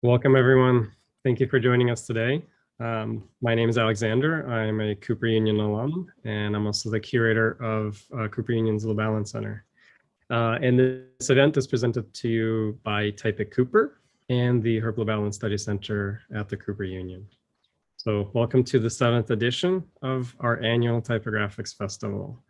Welcome, everyone. Thank you for joining us today. My name is Alexander. I'm a Cooper Union alum, and I'm also the curator of Cooper Union's LeBallin Center. And this event is presented to you by Type at Cooper and the Herb LeBallin Study Center at the Cooper Union. So welcome to the 7th edition of our annual Typographics Festival.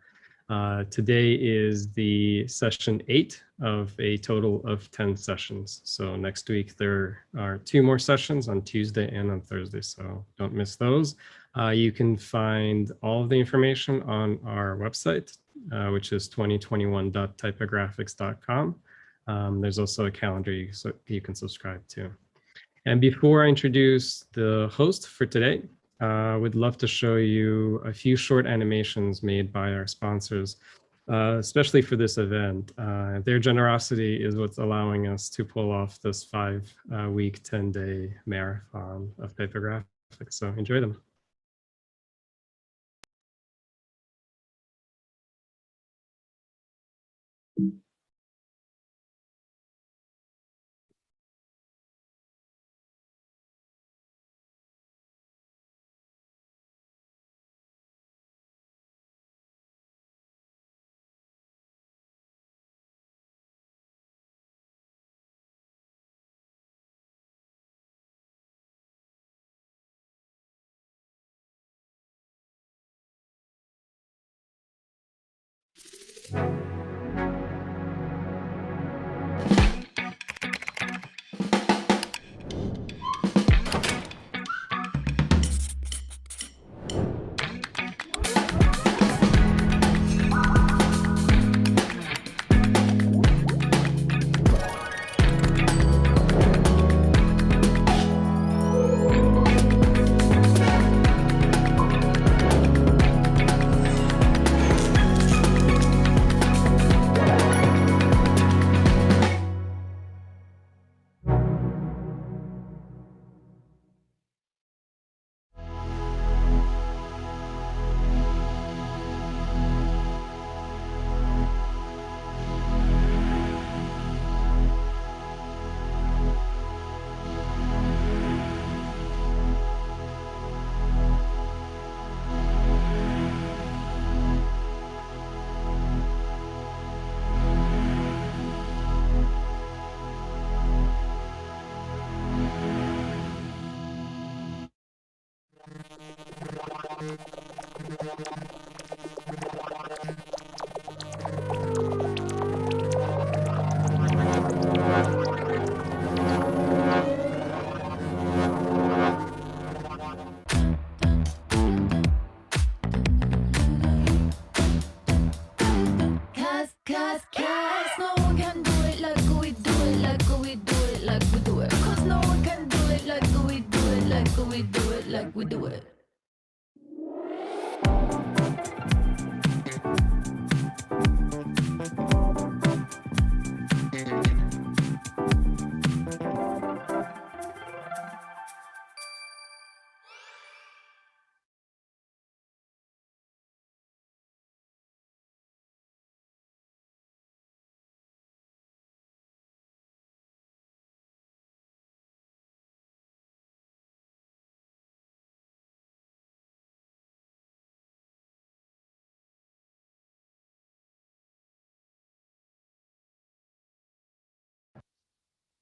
Today is the session 8 of a total of 10 sessions. So next week there are 2 more sessions on Tuesday and on Thursday, so don't miss those. You can find all of the information on our website, which is 2021.typographics.com. There's also a calendar you can subscribe to. And before I introduce the host for today, we'd love to show you a few short animations made by our sponsors, especially for this event. Their generosity is what's allowing us to pull off this 5-week, 10-day marathon of typographics. So enjoy them.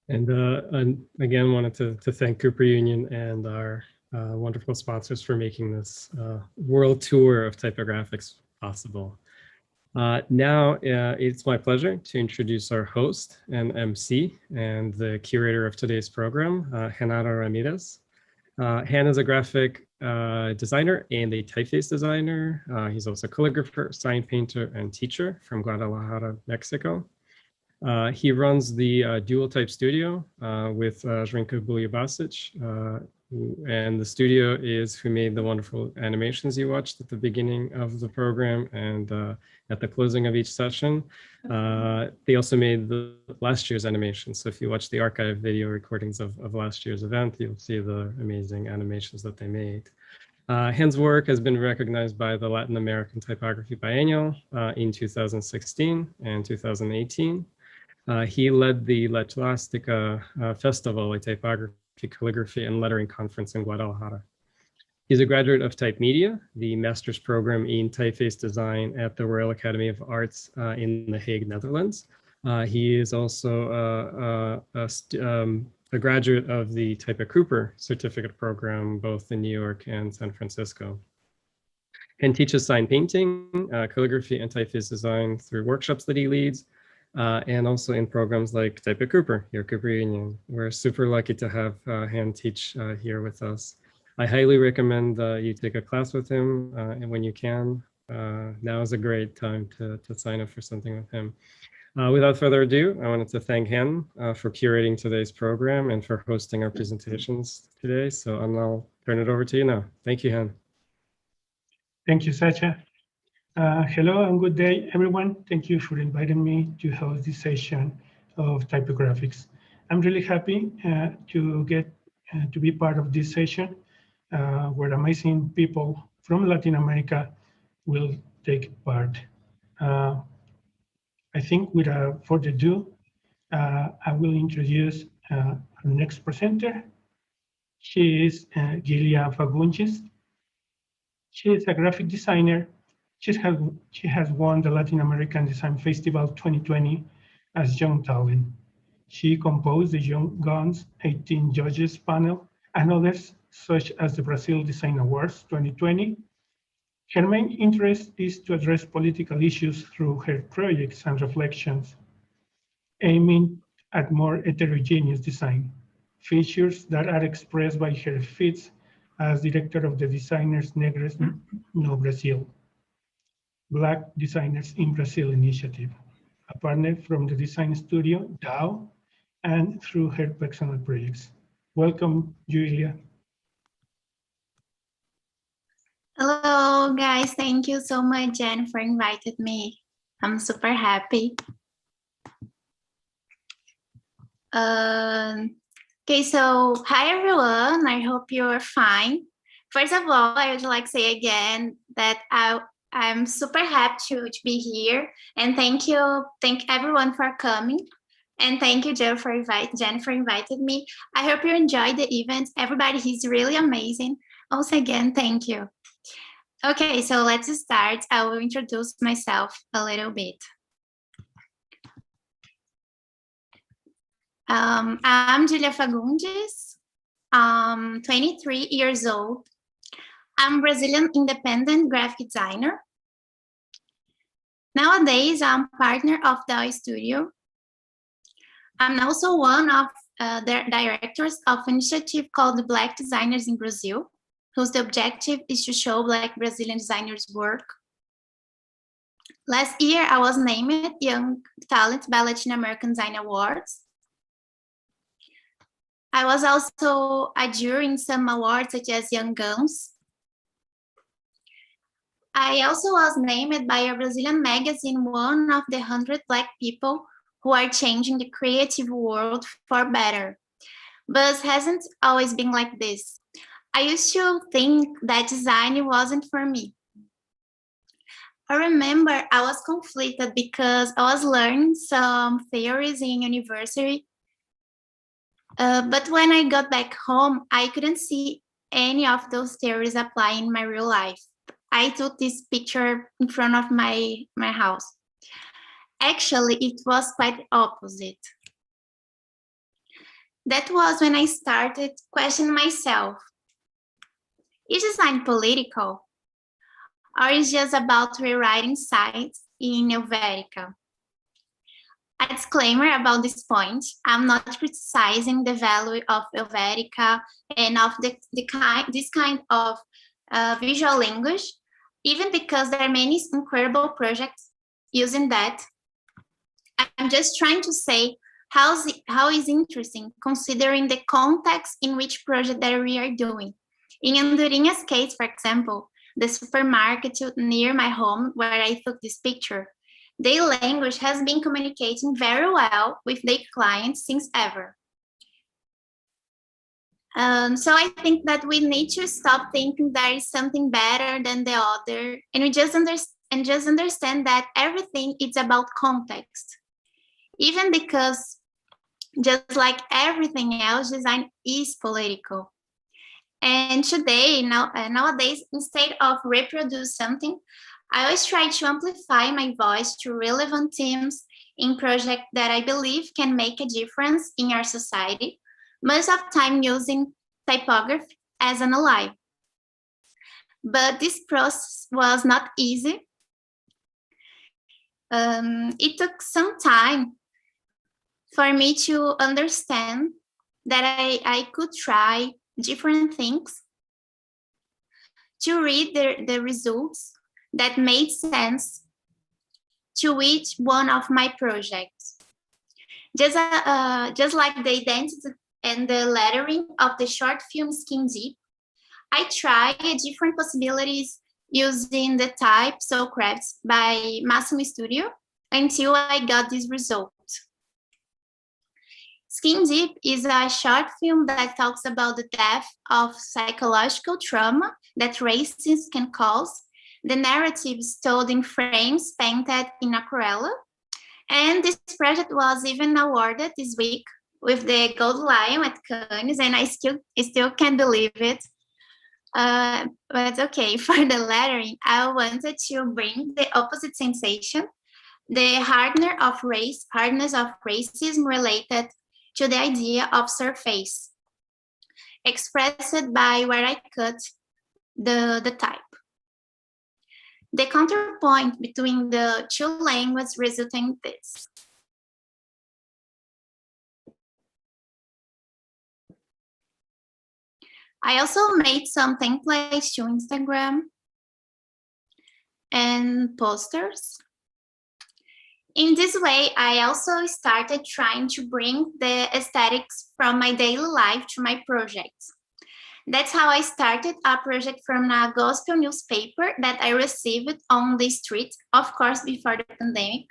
And again, wanted to thank Cooper Union and our wonderful sponsors for making this world tour of typographics possible. Now, it's my pleasure to introduce our host and MC and the curator of today's program, Gen Ramírez. Han is a graphic designer and a typeface designer. He's also a calligrapher, sign painter, and teacher from Guadalajara, Mexico. He runs the Dual Type Studio with Zrinka Buljabasic, and the studio is who made the wonderful animations you watched at the beginning of the program and at the closing of each session. They also made the last year's animations. So if you watch the archive video recordings of last year's event, you'll see the amazing animations that they made. Gen's work has been recognized by the Latin American Typography Biennial in 2016 and 2018. He led the La Plastica Festival, a typography, calligraphy, and lettering conference in Guadalajara. He's a graduate of Type Media, the master's program in typeface design at the Royal Academy of Arts in The Hague, Netherlands. He is also a graduate of the Typography certificate program, both in New York and San Francisco. And teaches sign painting, calligraphy, and typeface design through workshops that he leads, and also in programs like Typography, your Cooper Union. We're super lucky to have Han teach here with us. I highly recommend you take a class with him, and when you can, now is a great time to sign up for something with him. Without further ado, I wanted to thank Han for curating today's program and for hosting our presentations today. So I'll turn it over to you now. Thank you, Han. Thank you, Sacha. Hello and good day, everyone. Thank you for inviting me to host this session of typographics. I'm really happy to get to be part of this session where amazing people from Latin America will take part. I think without further ado, I will introduce our next presenter. She is Giulia Fagundes. She is a graphic designer. She has won the Latin American Design Festival 2020 as Young Talent. She composed the Young Guns 18 Judges panel and others, such as the Brazil Design Awards 2020. Her main interest is to address political issues through her projects and reflections, aiming at more heterogeneous design, features that are expressed by her feats as director of the Designers Negros no Brasil, Black Designers in Brazil initiative, a partner from the design studio DAO, and through her personal projects. Welcome, Giulia. Hello, guys. Thank you so much, Jen, for inviting me. I'm super happy. Okay, so hi, everyone. I hope you're fine. First of all, I would like to say again that I'm super happy to be here. And thank everyone for coming. And thank you, Jen, for inviting me. I hope you enjoyed the event. Everybody is really amazing. Also, again, thank you. Okay, so let's start. I will introduce myself a little bit. I'm Giulia Fagundes. I'm 23 years old. I'm Brazilian independent graphic designer. Nowadays, I'm partner of the studio. I'm also one of the directors of an initiative called the Black Designers in Brazil, whose objective is to show Black Brazilian designers' work. Last year, I was named Young Talent by Latin American Design Awards. I was also a jury in some awards such as Young Guns. I also was named by a Brazilian magazine one of the 100 Black people who are changing the creative world for better. But it hasn't always been like this. I used to think that design wasn't for me. I remember I was conflicted because I was learning some theories in university. But when I got back home, I couldn't see any of those theories apply in my real life. I took this picture in front of my house. Actually, it was quite opposite. That was when I started questioning myself. Is design political? Or is it just about rewriting sites in Helvetica? A disclaimer about this point, I'm not criticizing the value of Helvetica and of this kind of visual language, even because there are many incredible projects using that. I'm just trying to say how is interesting considering the context in which project that we are doing. In Andorinha's case, for example, the supermarket near my home where I took this picture, their language has been communicating very well with their clients since ever. So I think that we need to stop thinking there is something better than the other, and we just understand that everything is about context. even because just like everything else, design is political. And today, nowadays, instead of reproduce something, I always try to amplify my voice to relevant themes in projects that I believe can make a difference in our society, most of the time using typography as an ally. But this process was not easy. It took some time for me to understand that I could try different things, to read the results that made sense to each one of my projects. Just like the identity and the lettering of the short film Skin Deep, I tried different possibilities using the type So Crafts by Massimo Studio until I got this result. Skin Deep is a short film that talks about the depth of psychological trauma that racism can cause. The narrative is told in frames painted in aquarella. And this project was even awarded this week with the Gold Lion at Cannes, and I still can't believe it. But okay, for the lettering, I wanted to bring the opposite sensation, the hardness of racism related to the idea of surface, expressed by where I cut the type. The counterpoint between the two languages resulted in this. I also made some templates to Instagram and posters. In this way, I also started trying to bring the aesthetics from my daily life to my projects. That's how I started a project from a gospel newspaper that I received on the street, of course, before the pandemic.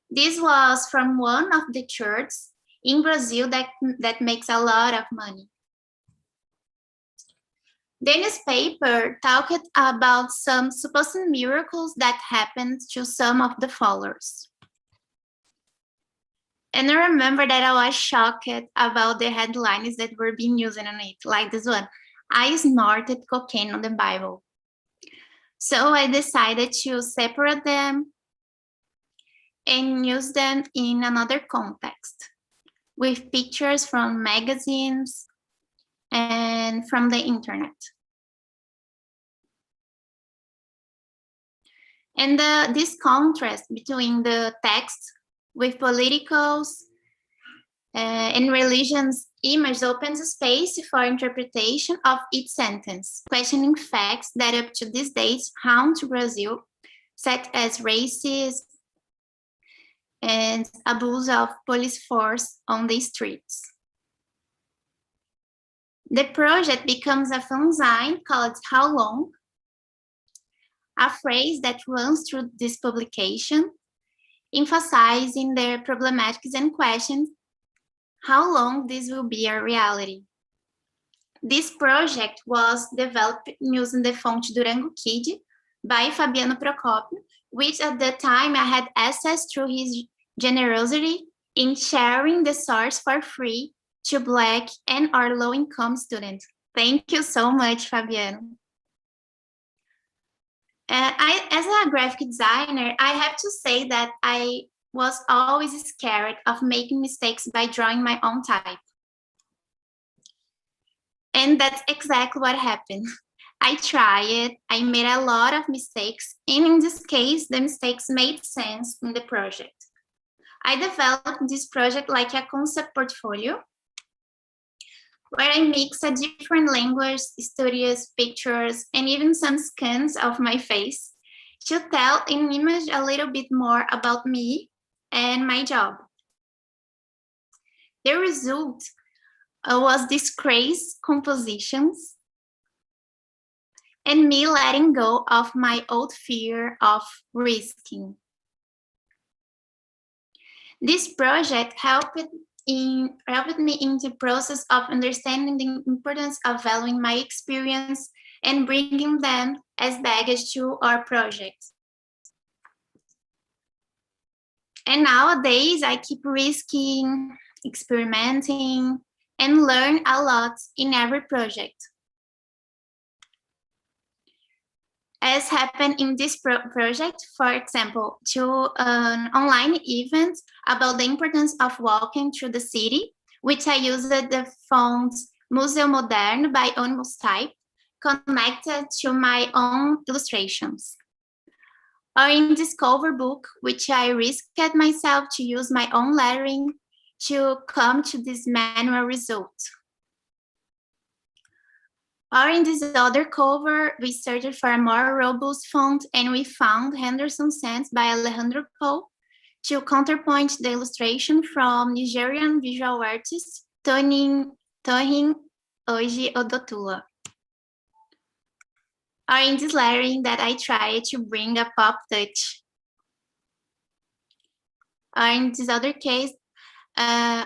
This was from one of the churches in Brazil that makes a lot of money. The newspaper talked about some supposed miracles that happened to some of the followers. And I remember that I was shocked about the headlines that were being used on it, like this one: I snorted cocaine on the Bible. So I decided to separate them and use them in another context, with pictures from magazines and from the internet. And this contrast between the text with politicals and religions image opens a space for interpretation of each sentence, questioning facts that up to these days haunt Brazil, such as racism and abuse of police force on the streets. The project becomes a fanzine called How Long?, a phrase that runs through this publication, emphasizing their problematics and questions how long this will be a reality. This project was developed using the font Durango Kid by Fabiano Procopio, which at the time I had access through his generosity in sharing the source for free to Black and or low-income students. Thank you so much, Fabiano. As a graphic designer, I have to say that I was always scared of making mistakes by drawing my own type. And that's exactly what happened. I tried, I made a lot of mistakes, and in this case, the mistakes made sense in the project. I developed this project like a concept portfolio, where I mix a different language, studios, pictures, and even some scans of my face to tell in image a little bit more about me and my job. The result was these crazy compositions and me letting go of my old fear of risking. This project helped me in the process of understanding the importance of valuing my experience and bringing them as baggage to our project. And nowadays I keep risking, experimenting, and learn a lot in every project. As happened in this project, for example, to an online event about the importance of walking through the city, which I used the font Museu Modern by Onimus Type, connected to my own illustrations. Or in this cover book, which I risked myself to use my own lettering to come to this manual result. Or in this other cover, we searched for a more robust font and we found Henderson Sands by Alejandro Poe to counterpoint the illustration from Nigerian visual artist Toyin Oji Odotula. Or in this lettering that I tried to bring a pop touch. Or in this other case, where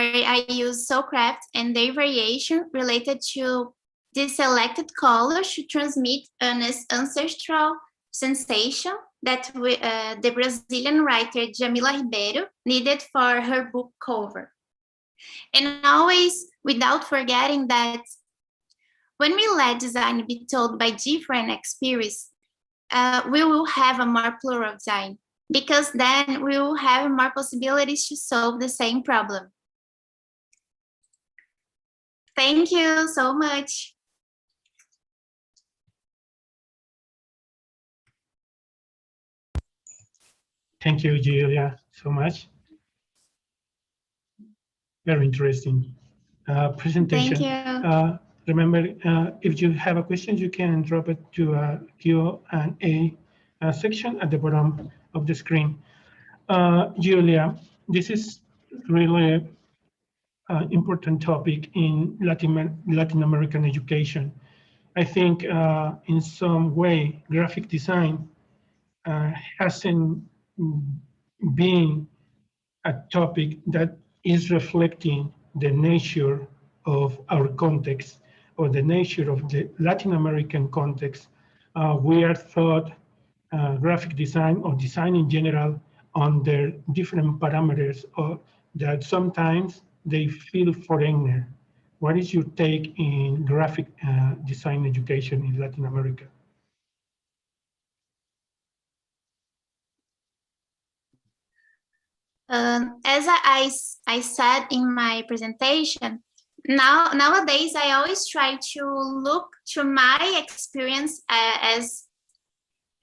I use Soulcraft and their variation related to the selected colors to transmit an ancestral sensation that the Brazilian writer Jamila Ribeiro needed for her book cover. And always without forgetting that when we let design be told by different experiences, we will have a more plural design, because then we will have more possibilities to solve the same problem. Thank you so much. Thank you, Giulia, so much. Very interesting presentation. Thank you. Remember, if you have a question, you can drop it to a Q&A section at the bottom of the screen. Giulia, this is really an important topic in Latin American education. I think in some way, graphic design hasn't been a topic that is reflecting the nature of our context or the nature of the Latin American context. We are taught graphic design or design in general under different parameters that sometimes they feel foreigner. What is your take in graphic design education in Latin America? As I said in my presentation, nowadays I always try to look to my experience as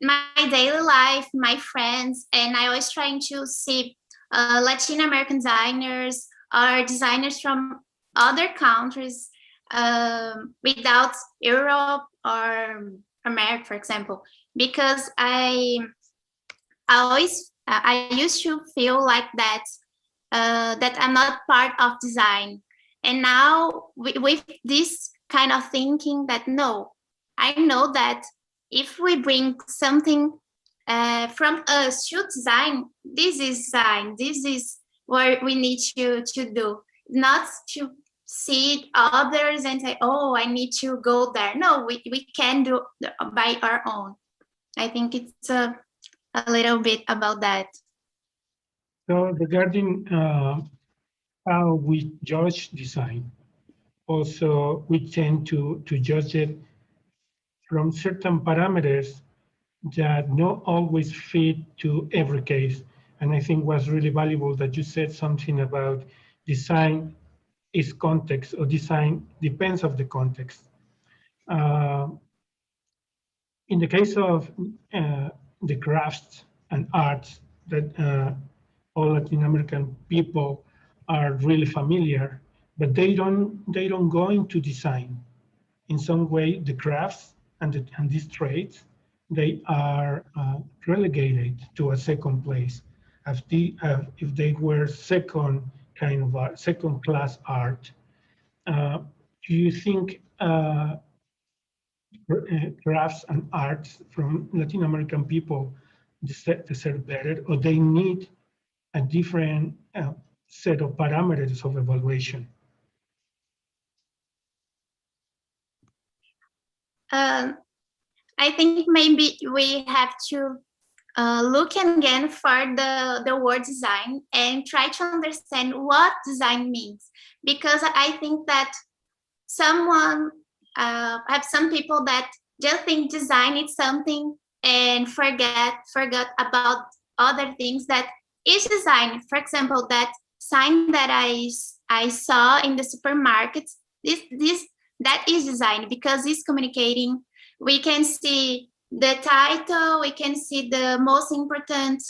my daily life, my friends, and I was trying to see Latin American designers or designers from other countries without Europe or America, for example, because I used to feel like that that I'm not part of design, and now with this kind of thinking that no, I know that if we bring something from us to design, this is design. This is what we need to do, not to see others and say, oh, I need to go there. No, we can do by our own. I think it's a little bit about that. So regarding how we judge design, also we tend to judge it from certain parameters that not always fit to every case. And I think was really valuable that you said something about design is context, or design depends of the context. In the case of the crafts and arts that all Latin American people are really familiar, but they don't go into design. In some way, the crafts and these trades, they are relegated to a second place, as if they were second kind of art, second class art. Do you think crafts and arts from Latin American people deserve better, or they need a different set of parameters of evaluation? I think maybe we have to looking again for the word design and try to understand what design means. Because I think that have some people that just think design is something and forgot about other things that is design. For example, that sign that I saw in the supermarkets, that is design because it's communicating. We can see the title, we can see the most important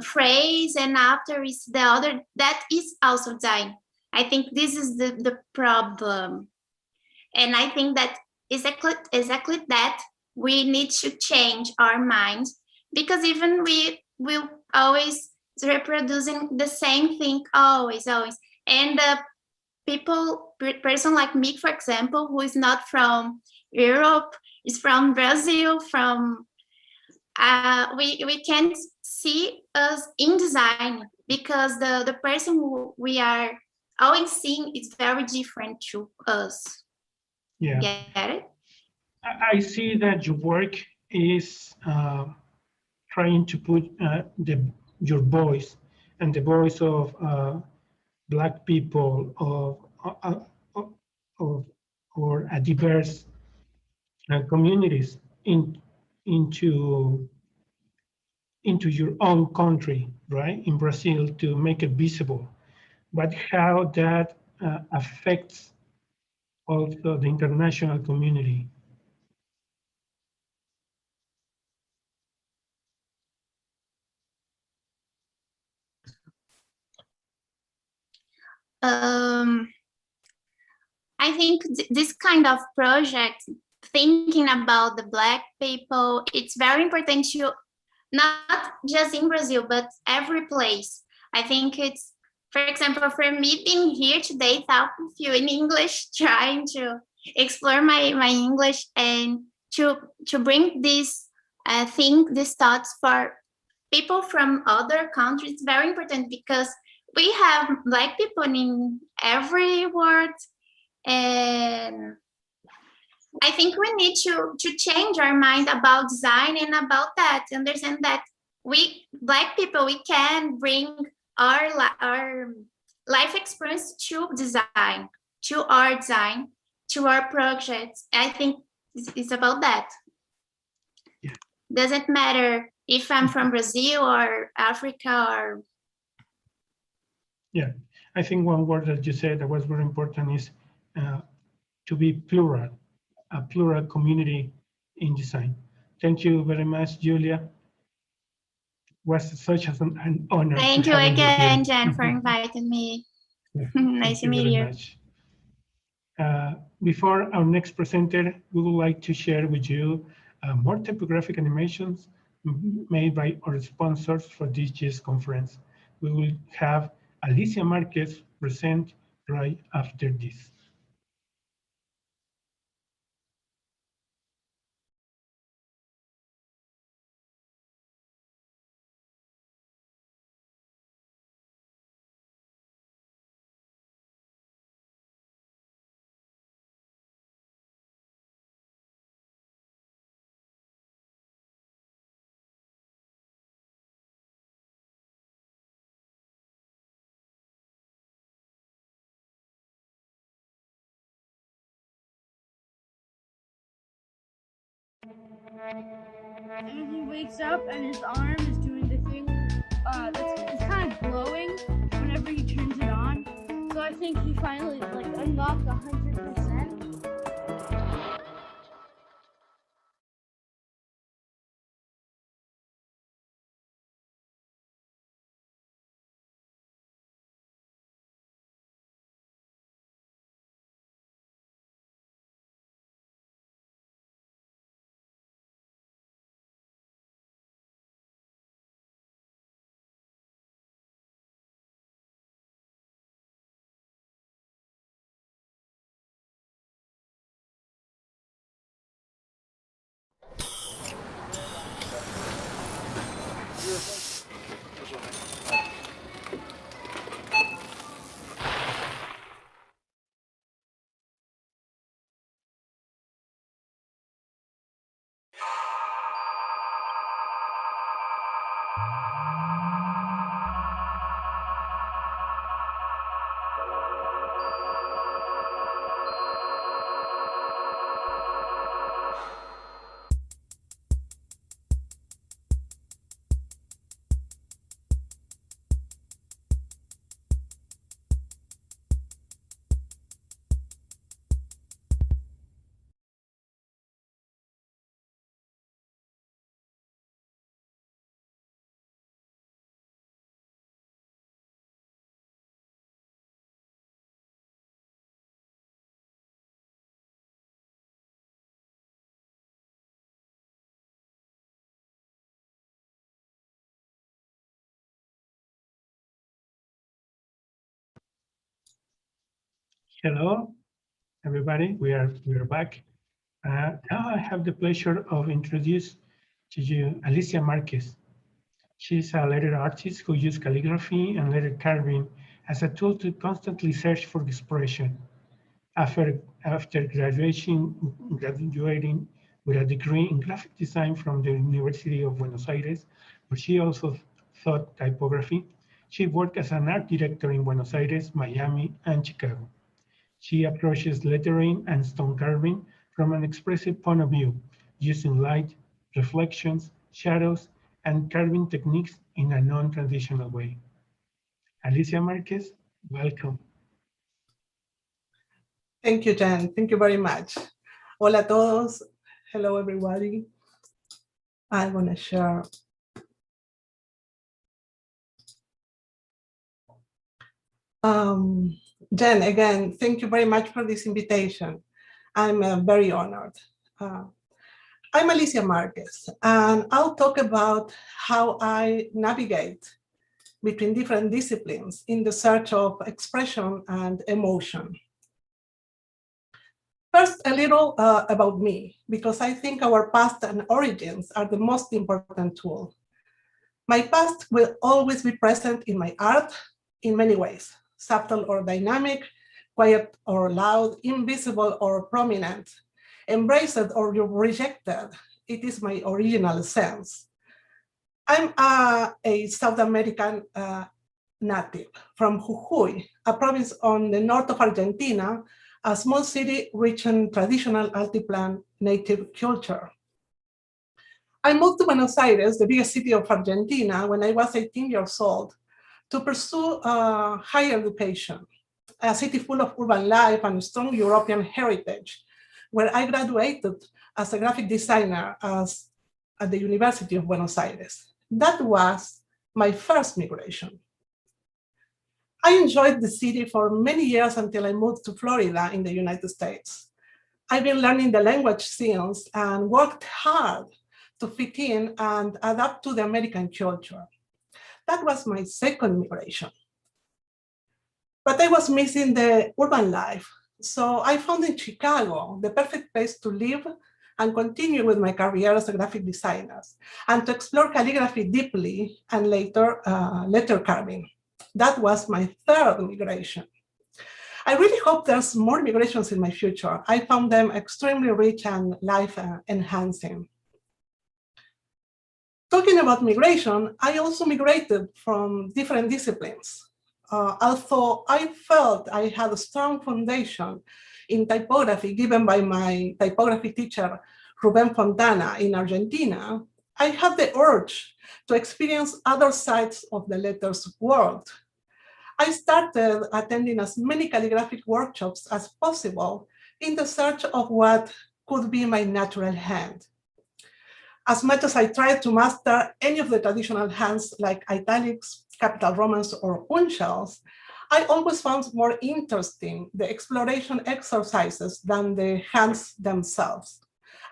phrase, and after is the other, that is also design. I think this is the problem. And I think that exactly that we need to change our minds, because even we will always reproducing the same thing always. And person like me, for example, who is not from Europe, is from Brazil, we can't see us in design because the person who we are always seeing is very different to us. Yeah. Get it? I see that your work is trying to put your voice and the voice of Black people or a diverse communities into your own country, right? In Brazil, to make it visible, but how that affects also the international community. I think this kind of project, thinking about the Black people, it's very important to not just in Brazil, but every place. I think it's, for example, for me being here today, talking with you in English, trying to explore my English and to bring this these thoughts for people from other countries, very important because we have Black people in every word, and I think we need to change our mind about design and about that, understand that we Black people, we can bring our life experience to design, to our design, to our projects. I think it's about that. Yeah. Doesn't matter if I'm from Brazil or Africa or. Yeah, I think one word that you said that was very important is to be plural, a plural community in design. Thank you very much, Giulia. It was such an honor. Thank you again, Jen, for inviting me. Nice to meet you. Before our next presenter, we would like to share with you more typographic animations made by our sponsors for this year's conference. We will have Alicia Márquez present right after this. And he wakes up and his arm is doing the thing it's kind of glowing whenever he turns it on. So I think he finally unlocked 100%. Hello, everybody. We are back. Now I have the pleasure of introduce to you Alicia Márquez. She's a letter artist who uses calligraphy and letter carving as a tool to constantly search for expression. After graduating with a degree in graphic design from the University of Buenos Aires, where she also taught typography, she worked as an art director in Buenos Aires, Miami, and Chicago. She approaches lettering and stone carving from an expressive point of view, using light, reflections, shadows, and carving techniques in a non-traditional way. Alicia Márquez, welcome. Thank you, Jen. Thank you very much. Hola a todos. Hello, everybody. I'm going to share. Jen, again, thank you very much for this invitation. I'm very honored. I'm Alicia Márquez, and I'll talk about how I navigate between different disciplines in the search of expression and emotion. First, a little about me, because I think our past and origins are the most important tool. My past will always be present in my art in many ways, subtle or dynamic, quiet or loud, invisible or prominent, embraced or rejected. It is my original sense. I'm a South American native from Jujuy, a province on the north of Argentina, a small city rich in traditional Altiplan native culture. I moved to Buenos Aires, the biggest city of Argentina, when I was 18 years old, to pursue higher education, a city full of urban life and strong European heritage, where I graduated as a graphic designer at the University of Buenos Aires. That was my first migration. I enjoyed the city for many years until I moved to Florida in the United States. I've been learning the language since and worked hard to fit in and adapt to the American culture. That was my second migration. But I was missing the urban life. So I found in Chicago the perfect place to live and continue with my career as a graphic designer and to explore calligraphy deeply and later letter carving. That was my third migration. I really hope there's more migrations in my future. I found them extremely rich and life-enhancing. Talking about migration, I also migrated from different disciplines. Although I felt I had a strong foundation in typography given by my typography teacher, Rubén Fontana in Argentina, I had the urge to experience other sides of the letters world. I started attending as many calligraphic workshops as possible in the search of what could be my natural hand. As much as I tried to master any of the traditional hands like italics, capital Romans, or uncials, I always found more interesting the exploration exercises than the hands themselves.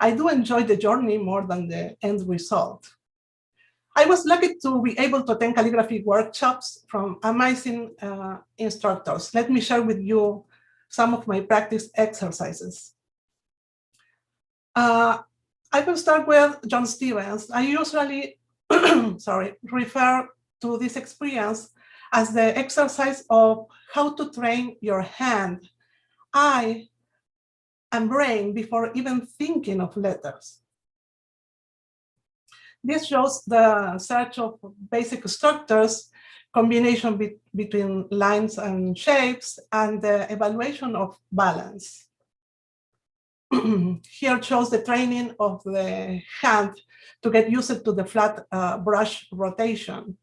I do enjoy the journey more than the end result. I was lucky to be able to attend calligraphy workshops from amazing instructors. Let me share with you some of my practice exercises. I will start with John Stevens. I usually refer to this experience as the exercise of how to train your hand, eye, and brain before even thinking of letters. This shows the search of basic structures, combination between lines and shapes, and the evaluation of balance. Here shows the training of the hand to get used to the flat brush rotation,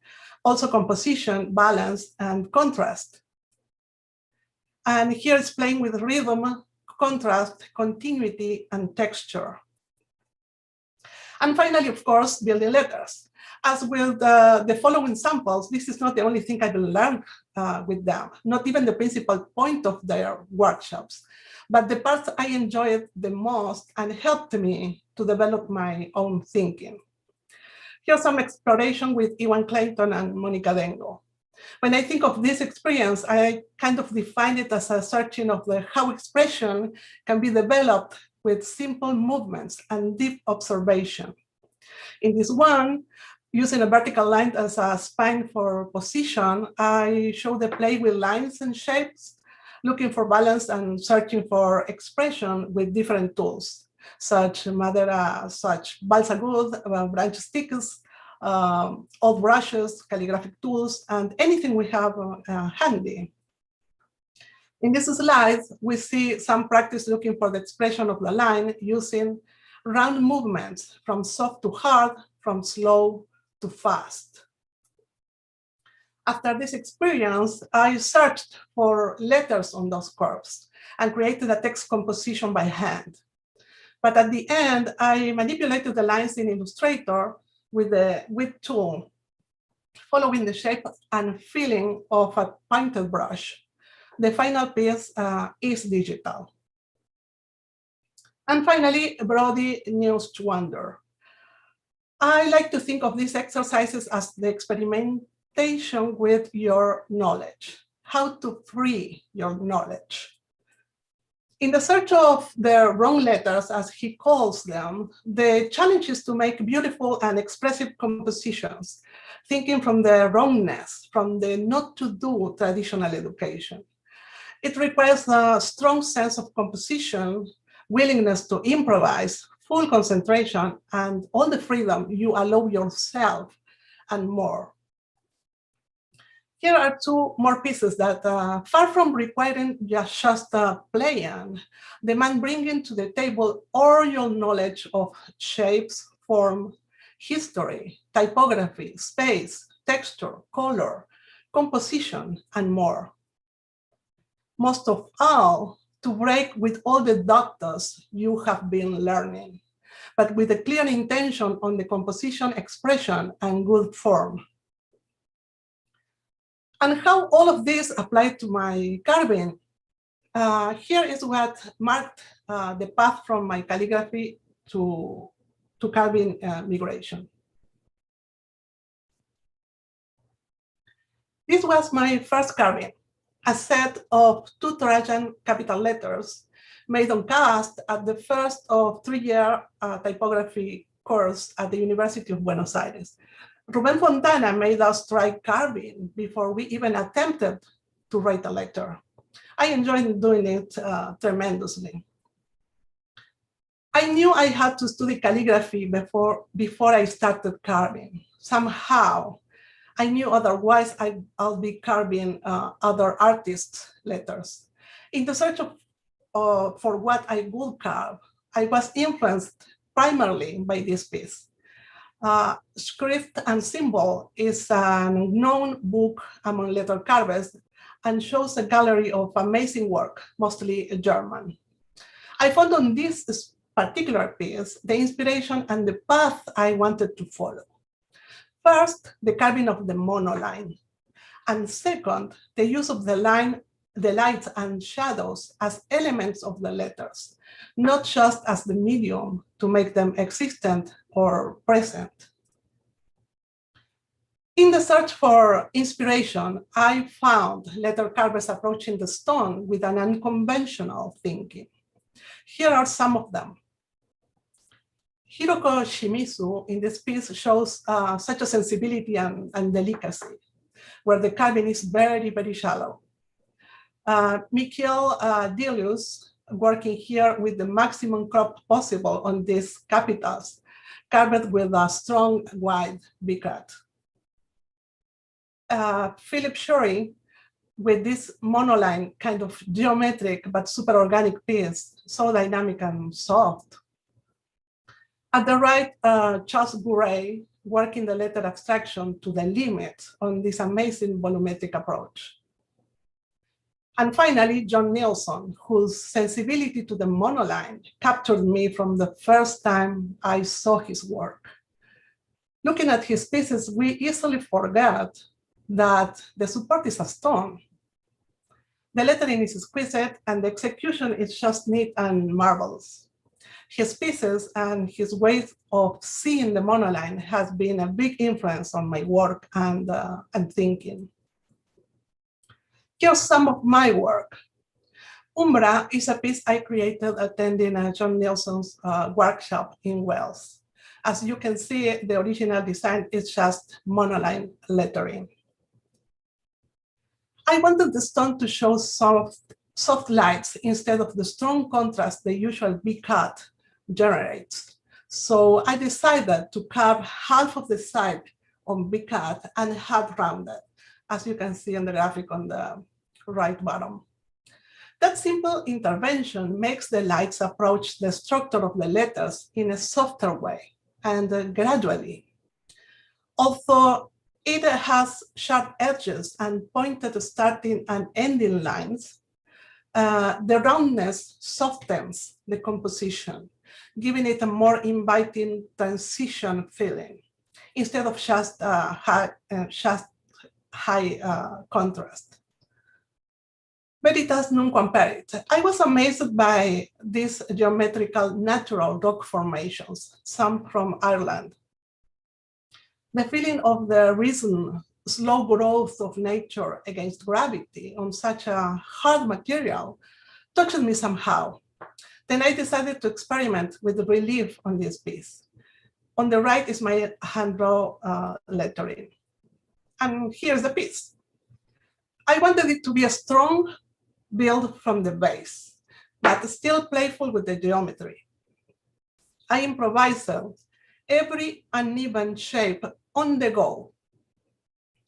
also composition, balance, and contrast. And here it's playing with rhythm, contrast, continuity, and texture. And finally, of course, building letters. As with the following samples, this is not the only thing I will learn with them, not even the principal point of their workshops, but the parts I enjoyed the most and helped me to develop my own thinking. Here's some exploration with Iwan Clayton and Monica Dengo. When I think of this experience, I kind of define it as a searching of the how expression can be developed with simple movements and deep observation. In this one, using a vertical line as a spine for position, I show the play with lines and shapes, looking for balance and searching for expression with different tools, such Madera, such balsa wood, branch sticks, old brushes, calligraphic tools, and anything we have handy. In this slide, we see some practice looking for the expression of the line using round movements from soft to hard, from slow to fast. After this experience, I searched for letters on those curves and created a text composition by hand. But at the end, I manipulated the lines in Illustrator with the whip tool, following the shape and feeling of a painted brush. The final piece is digital. And finally, Brody News to Wonder. I like to think of these exercises as the experimentation with your knowledge, how to free your knowledge. In the search of the wrong letters, as he calls them, the challenge is to make beautiful and expressive compositions, thinking from the wrongness, from the not to do traditional education. It requires a strong sense of composition, willingness to improvise, full concentration, and all the freedom you allow yourself, and more. Here are two more pieces that, far from requiring just playing, demand bringing to the table all your knowledge of shapes, form, history, typography, space, texture, color, composition, and more. Most of all, to break with all the doctors you have been learning, but with a clear intention on the composition, expression, and good form. And how all of this applied to my carving. Here is what marked the path from my calligraphy to carving migration. This was my first carving, a set of 2 Trajan capital letters made on cast at the first of 3-year typography course at the University of Buenos Aires. Ruben Fontana made us try carving before we even attempted to write a letter. I enjoyed doing it tremendously. I knew I had to study calligraphy before I started carving. Somehow, I knew otherwise I'll be carving other artists' letters. In the search for what I would carve, I was influenced primarily by this piece. Script and Symbol is an unknown book among letter carvers and shows a gallery of amazing work, mostly German. I found on this particular piece the inspiration and the path I wanted to follow. First, the carving of the monoline, and second, the use of the lights and shadows as elements of the letters, not just as the medium to make them existent or present. In the search for inspiration, I found letter carvers approaching the stone with an unconventional thinking. Here are some of them. Hiroko Shimizu in this piece shows such a sensibility and delicacy, where the carving is very, very shallow. Mikhail Delius, working here with the maximum crop possible on these capitals, carved with a strong, wide V-cut. Philip Shorey, with this monoline kind of geometric but super organic piece, so dynamic and soft. At the right, Charles Bouret, working the letter abstraction to the limit on this amazing volumetric approach. And finally, John Nielsen, whose sensibility to the monoline captured me from the first time I saw his work. Looking at his pieces, we easily forget that the support is a stone. The lettering is exquisite and the execution is just neat and marvelous. His pieces and his way of seeing the monoline has been a big influence on my work and thinking. Here's some of my work. Umbra is a piece I created attending John Nelson's workshop in Wales. As you can see, the original design is just monoline lettering. I wanted the stone to show soft lights instead of the strong contrast the usual B-cut generates. So I decided to carve half of the side on B-cut and half rounded, as you can see in the graphic on the right bottom. That simple intervention makes the lights approach the structure of the letters in a softer way and gradually. Although it has sharp edges and pointed starting and ending lines, the roundness softens the composition, giving it a more inviting transition feeling instead of just high contrast. Veritas non comparit. I was amazed by these geometrical natural rock formations, some from Ireland. The feeling of the recent slow growth of nature against gravity on such a hard material touched me somehow. Then I decided to experiment with relief on this piece. On the right is my hand-drawn lettering. And here's the piece. I wanted it to be a strong build from the base, but still playful with the geometry. I improvised every uneven shape on the go,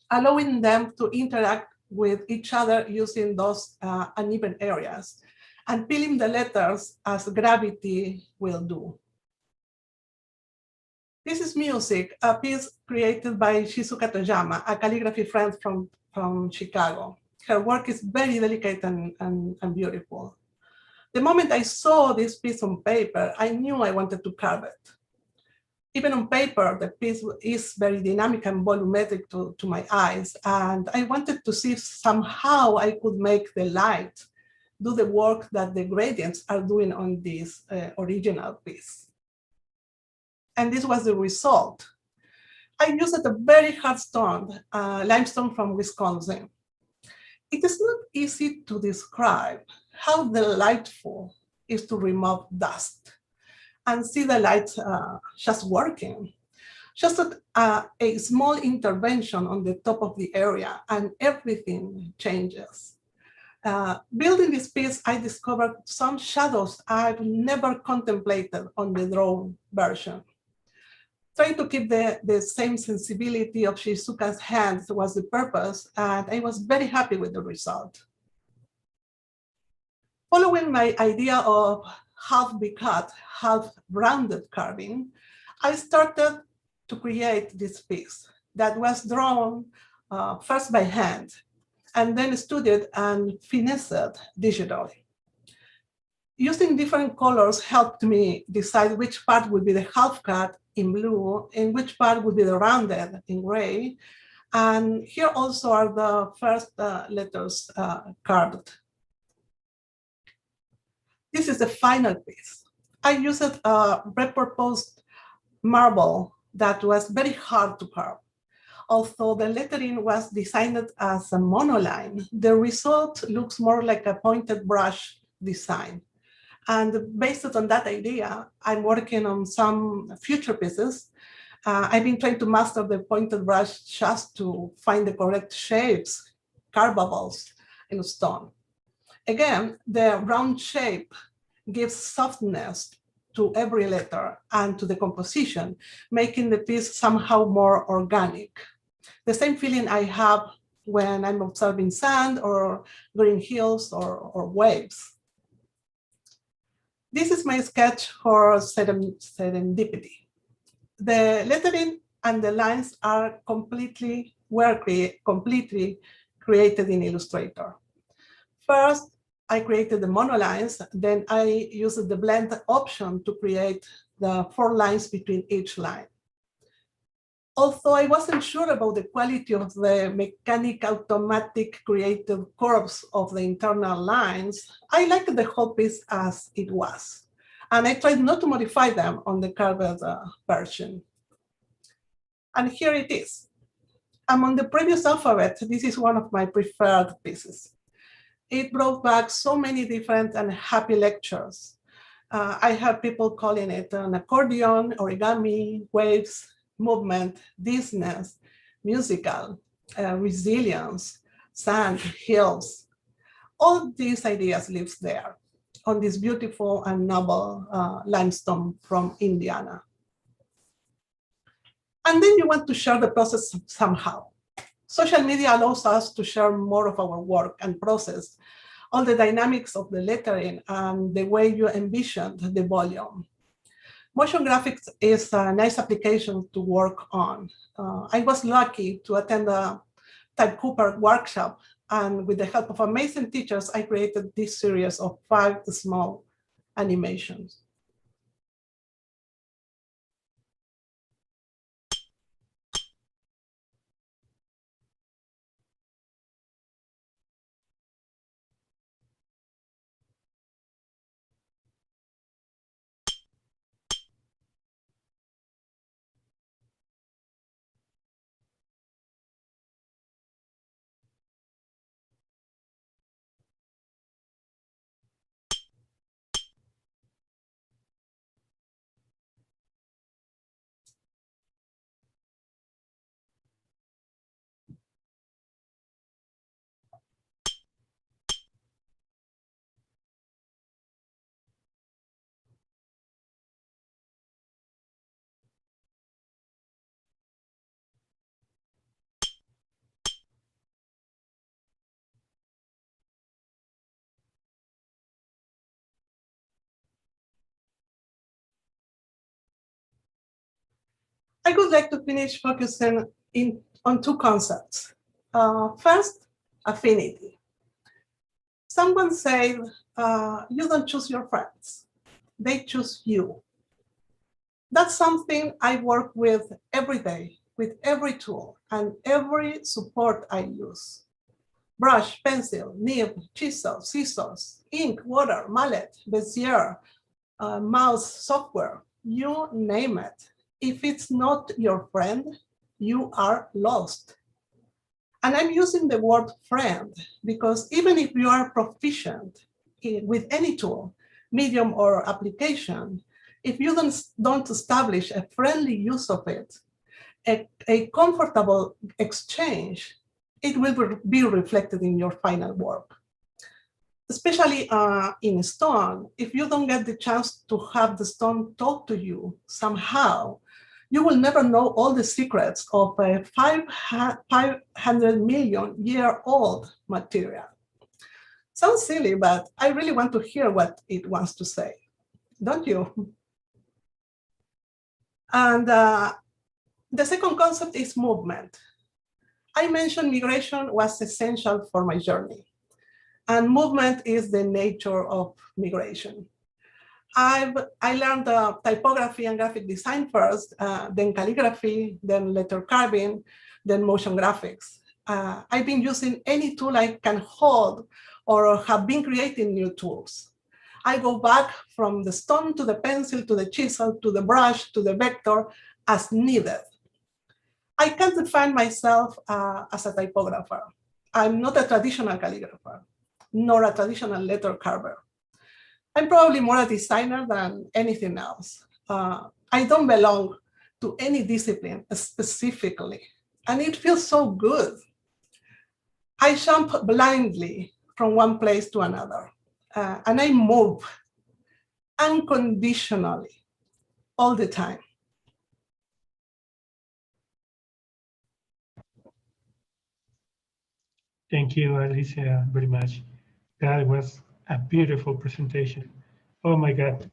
allowing them to interact with each other using those uneven areas and peeling the letters as gravity will do. This is Music, a piece created by Shizuka Toyama, a calligraphy friend from Chicago. Her work is very delicate and beautiful. The moment I saw this piece on paper, I knew I wanted to carve it. Even on paper, the piece is very dynamic and volumetric to my eyes, and I wanted to see if somehow I could make the light do the work that the gradients are doing on this original piece. And this was the result. I used a very hard stone, limestone from Wisconsin. It is not easy to describe how delightful it is to remove dust and see the light just working. Just a small intervention on the top of the area and everything changes. Building this piece, I discovered some shadows I've never contemplated on the drawn version. Trying to keep the same sensibility of Shizuka's hands was the purpose, and I was very happy with the result. Following my idea of half B-cut, half rounded carving, I started to create this piece that was drawn first by hand and then studied and finessed digitally. Using different colors helped me decide which part would be the half cut in blue and which part would be the rounded in gray. And here also are the first letters carved. This is the final piece. I used a repurposed marble that was very hard to carve. Although the lettering was designed as a monoline, the result looks more like a pointed brush design. And based on that idea, I'm working on some future pieces. I've been trying to master the pointed brush just to find the correct shapes, carvables in stone. Again, the round shape gives softness to every letter and to the composition, making the piece somehow more organic. The same feeling I have when I'm observing sand or green hills or waves. This is my sketch for serendipity. The lettering and the lines are completely created in Illustrator. First, I created the monolines, then I used the blend option to create the 4 lines between each line. Although I wasn't sure about the quality of the mechanic automatic created curves of the internal lines, I liked the whole piece as it was. And I tried not to modify them on the carved version. And here it is. Among the previous alphabet, this is one of my preferred pieces. It brought back so many different and happy lectures. I have people calling it an accordion, origami, waves, movement, dizziness, musical, resilience, sand, hills. All these ideas live there on this beautiful and noble limestone from Indiana. And then you want to share the process somehow. Social media allows us to share more of our work and process, all the dynamics of the lettering and the way you envisioned the volume. Motion graphics is a nice application to work on. I was lucky to attend a Type Cooper workshop, and with the help of amazing teachers, I created this series of 5 small animations. I would like to finish focusing on 2 concepts. First, affinity. Someone said, you don't choose your friends, they choose you. That's something I work with every day, with every tool and every support I use. Brush, pencil, nib, chisel, scissors, ink, water, mallet, Bezier, mouse, software, you name it. If it's not your friend, you are lost. And I'm using the word friend because even if you are proficient with any tool, medium or application, if you don't establish a friendly use of it, a comfortable exchange, it will be reflected in your final work. Especially in stone, if you don't get the chance to have the stone talk to you somehow, you will never know all the secrets of a 500 million year old material. Sounds silly, but I really want to hear what it wants to say, don't you? And the second concept is movement. I mentioned migration was essential for my journey, and movement is the nature of migration. I learned typography and graphic design first, then calligraphy, then letter carving, then motion graphics. I've been using any tool I can hold or have been creating new tools. I go back from the stone to the pencil, to the chisel, to the brush, to the vector as needed. I can't define myself as a typographer. I'm not a traditional calligrapher, nor a traditional letter carver. I'm probably more a designer than anything else. I don't belong to any discipline specifically, and it feels so good. I jump blindly from one place to another, and I move unconditionally all the time. Thank you, Alicia, very much. That was a beautiful presentation. Oh my God.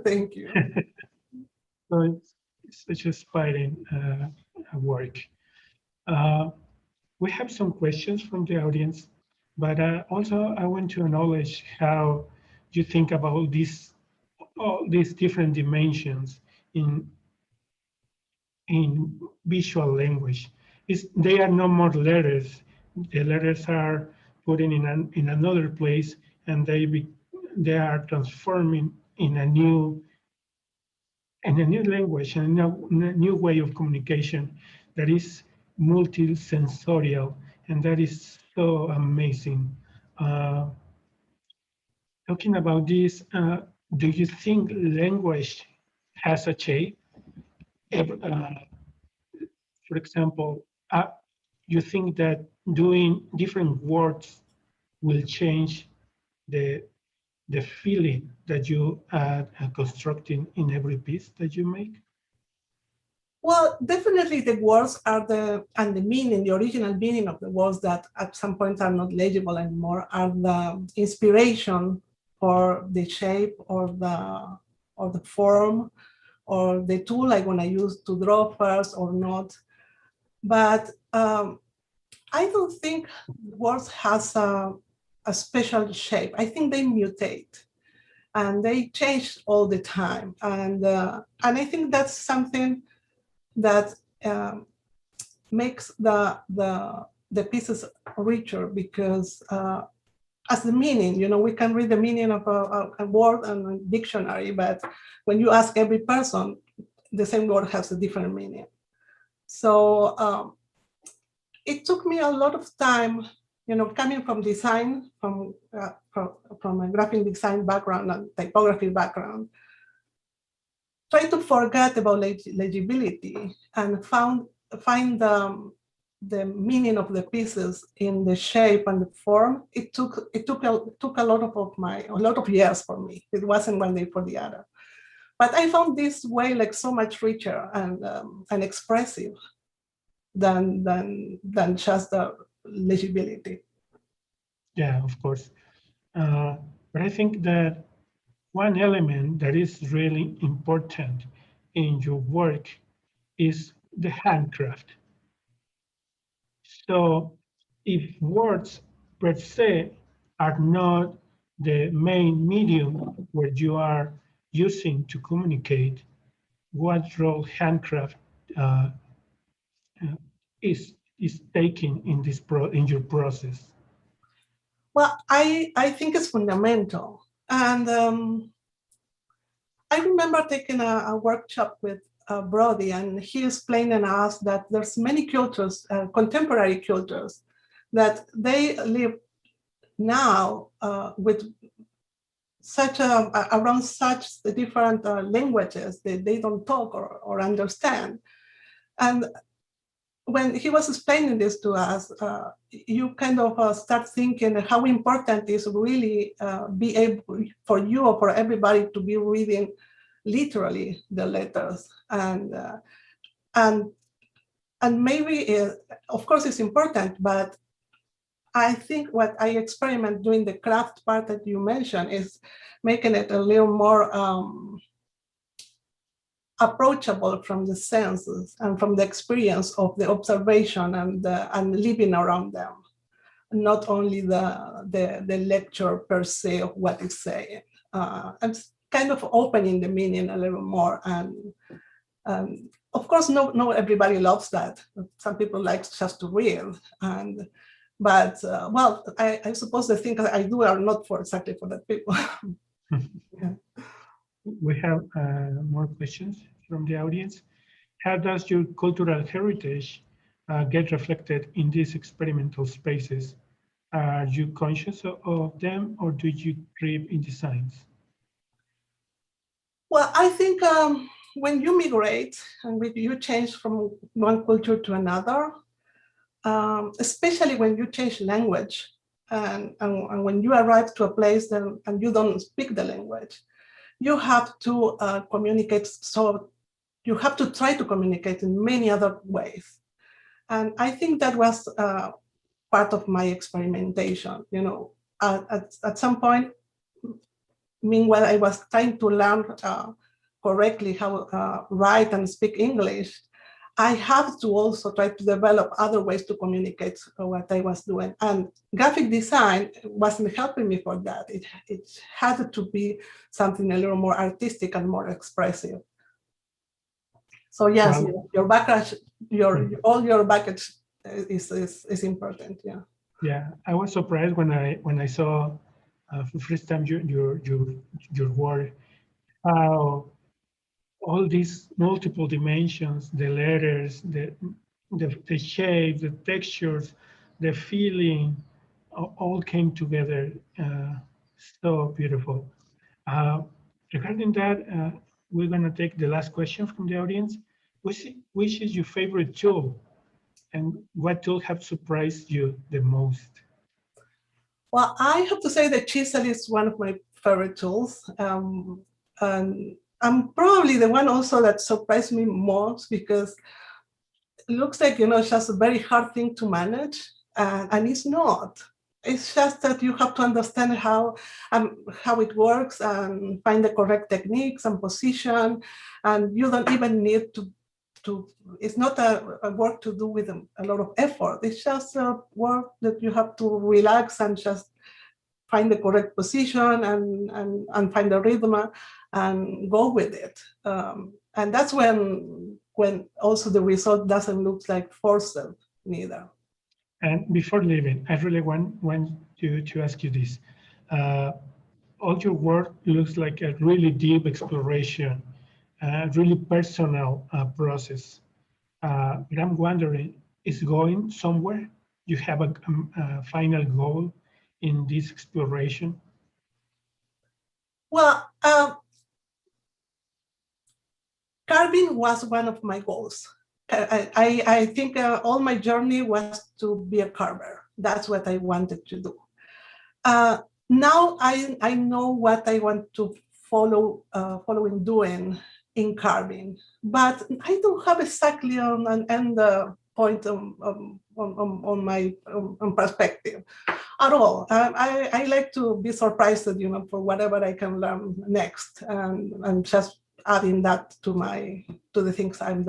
Thank you. So it's such inspiring work. We have some questions from the audience, but also I want to acknowledge how you think about all these different dimensions in visual language. They are no more letters. The letters are put in another place, and they are transforming in a new language and a new way of communication that is multisensorial, and that is so amazing. talking about this, do you think language has a shape? For example, you think that doing different words will change the feeling that you are constructing in every piece that you make? Well, definitely the words are and the meaning, the original meaning of the words that at some point are not legible anymore, are the inspiration for the shape or the form or the tool I'm gonna use to draw first or not. But I don't think words has a special shape. I think they mutate and they change all the time. And I think that's something that makes the pieces richer, because as the meaning, we can read the meaning of a word in a dictionary, but when you ask every person, the same word has a different meaning. So it took me a lot of time, coming from design, from a graphic design background and typography background, try to forget about legibility and find the meaning of the pieces in the shape and the form. It took a lot of years for me. It wasn't one day for the other, but I found this way like so much richer and expressive than just the legibility. Yeah, of course. But I think that one element that is really important in your work is the handcraft. So if words per se are not the main medium where you are using to communicate, what role handcraft is taking in your process? Well, I think it's fundamental. And I remember taking a workshop with Brody, and he explained to us that there's many cultures, contemporary cultures, that they live now with around such different languages that they don't talk or understand. And when he was explaining this to us, you kind of start thinking how important it is really be able for you or for everybody to be reading literally the letters, and maybe of course it's important, but I think what I experiment doing the craft part that you mentioned is making it a little more approachable from the senses and from the experience of the observation and living around them, not only the lecture per se of what it's saying. I'm kind of opening the meaning a little more, and of course, no everybody loves that. Some people like just to read, but well, I suppose the things I do are not exactly for that people. Yeah. We have more questions from the audience. How does your cultural heritage get reflected in these experimental spaces? Are you conscious of them, or do you thrive in designs? Well, I think when you migrate and when you change from one culture to another, especially when you change language and when you arrive to a place and you don't speak the language, you have to communicate. So you have to try to communicate in many other ways. And I think that was part of my experimentation. At some point, meanwhile, I was trying to learn correctly how write and speak English. I have to also try to develop other ways to communicate what I was doing. And graphic design wasn't helping me for that. It had to be something a little more artistic and more expressive. So yes, your background, all your baggage is important. Yeah. Yeah, I was surprised when I saw for the first time your work, how all these multiple dimensions, the letters, the shape, the textures, the feeling, all came together so beautiful. Regarding that, we're going to take the last question from the audience. Which is your favorite tool, and what tool have surprised you the most? Well, I have to say that Chisel is one of my favorite tools. And I'm probably the one also that surprised me most, because it looks like, it's just a very hard thing to manage, and it's not. It's just that you have to understand how it works and find the correct techniques and position, and you don't even need to it's not a work to do with a lot of effort. It's just a work that you have to relax and just find the correct position and find the rhythm and go with it. And that's when also the result doesn't look like forced neither. And before leaving, I really want to ask you this. All your work looks like a really deep exploration, a really personal process. But I'm wondering, is going somewhere? You have a final goal in this exploration? Well, carving was one of my goals. I think all my journey was to be a carver. That's what I wanted to do. Now I know what I want to follow in doing in carving, but I don't have exactly an end point on my perspective at all. I like to be surprised, for whatever I can learn next, and just adding that to the things I'm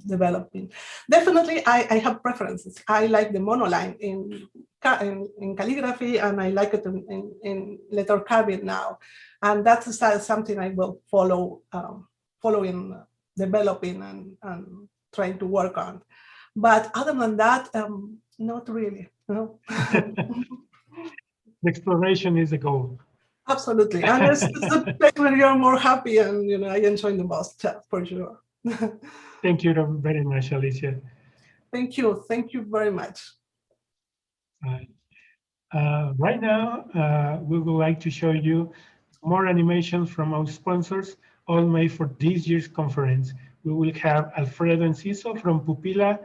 developing. Definitely, I have preferences. I like the monoline in calligraphy, and I like it in letter carving now, and that's something I will follow in developing and trying to work on. But other than that, not really. No. The exploration is the goal. Absolutely, and it's a place where you're more happy, and I enjoy the most, for sure. Thank you very much, Alicia. Thank you very much. Right now, we would like to show you more animations from our sponsors, all made for this year's conference. We will have Alfredo Enciso from PUPILA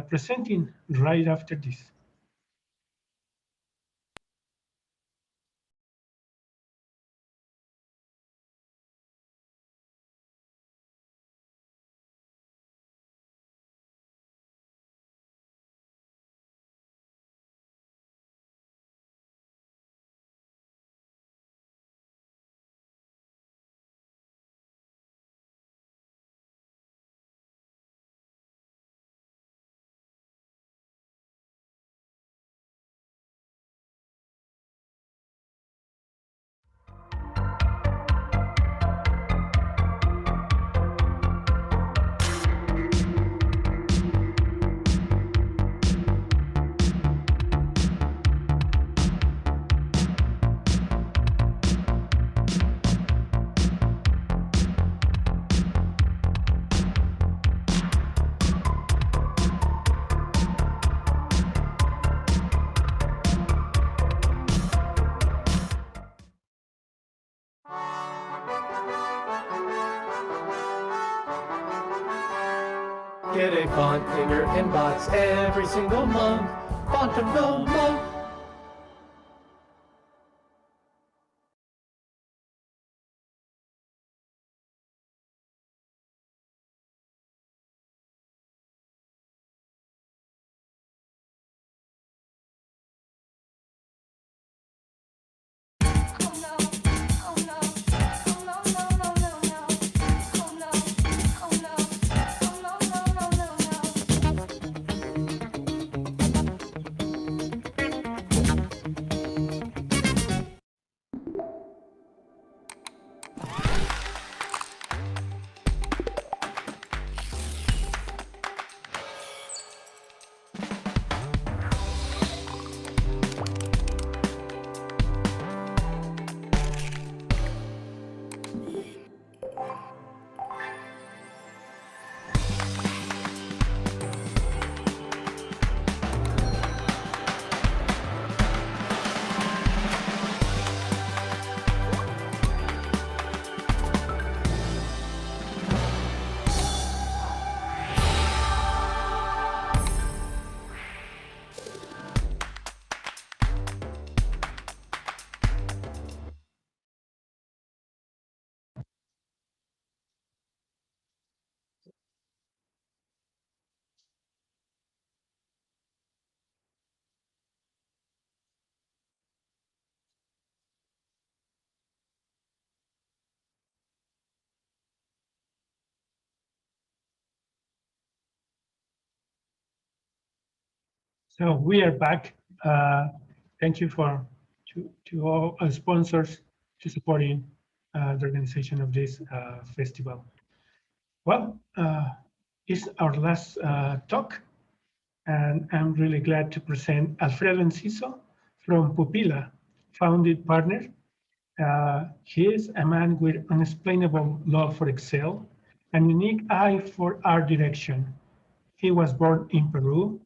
presenting right after this. Get a font in your inbox every single month. Font of the month. So we are back. Thank you to all our sponsors to supporting the organization of this festival. Well, it's our last talk, and I'm really glad to present Alfredo Enciso from PUPILA, founded partner. He is a man with unexplainable love for Excel and unique eye for art direction. He was born in Peru,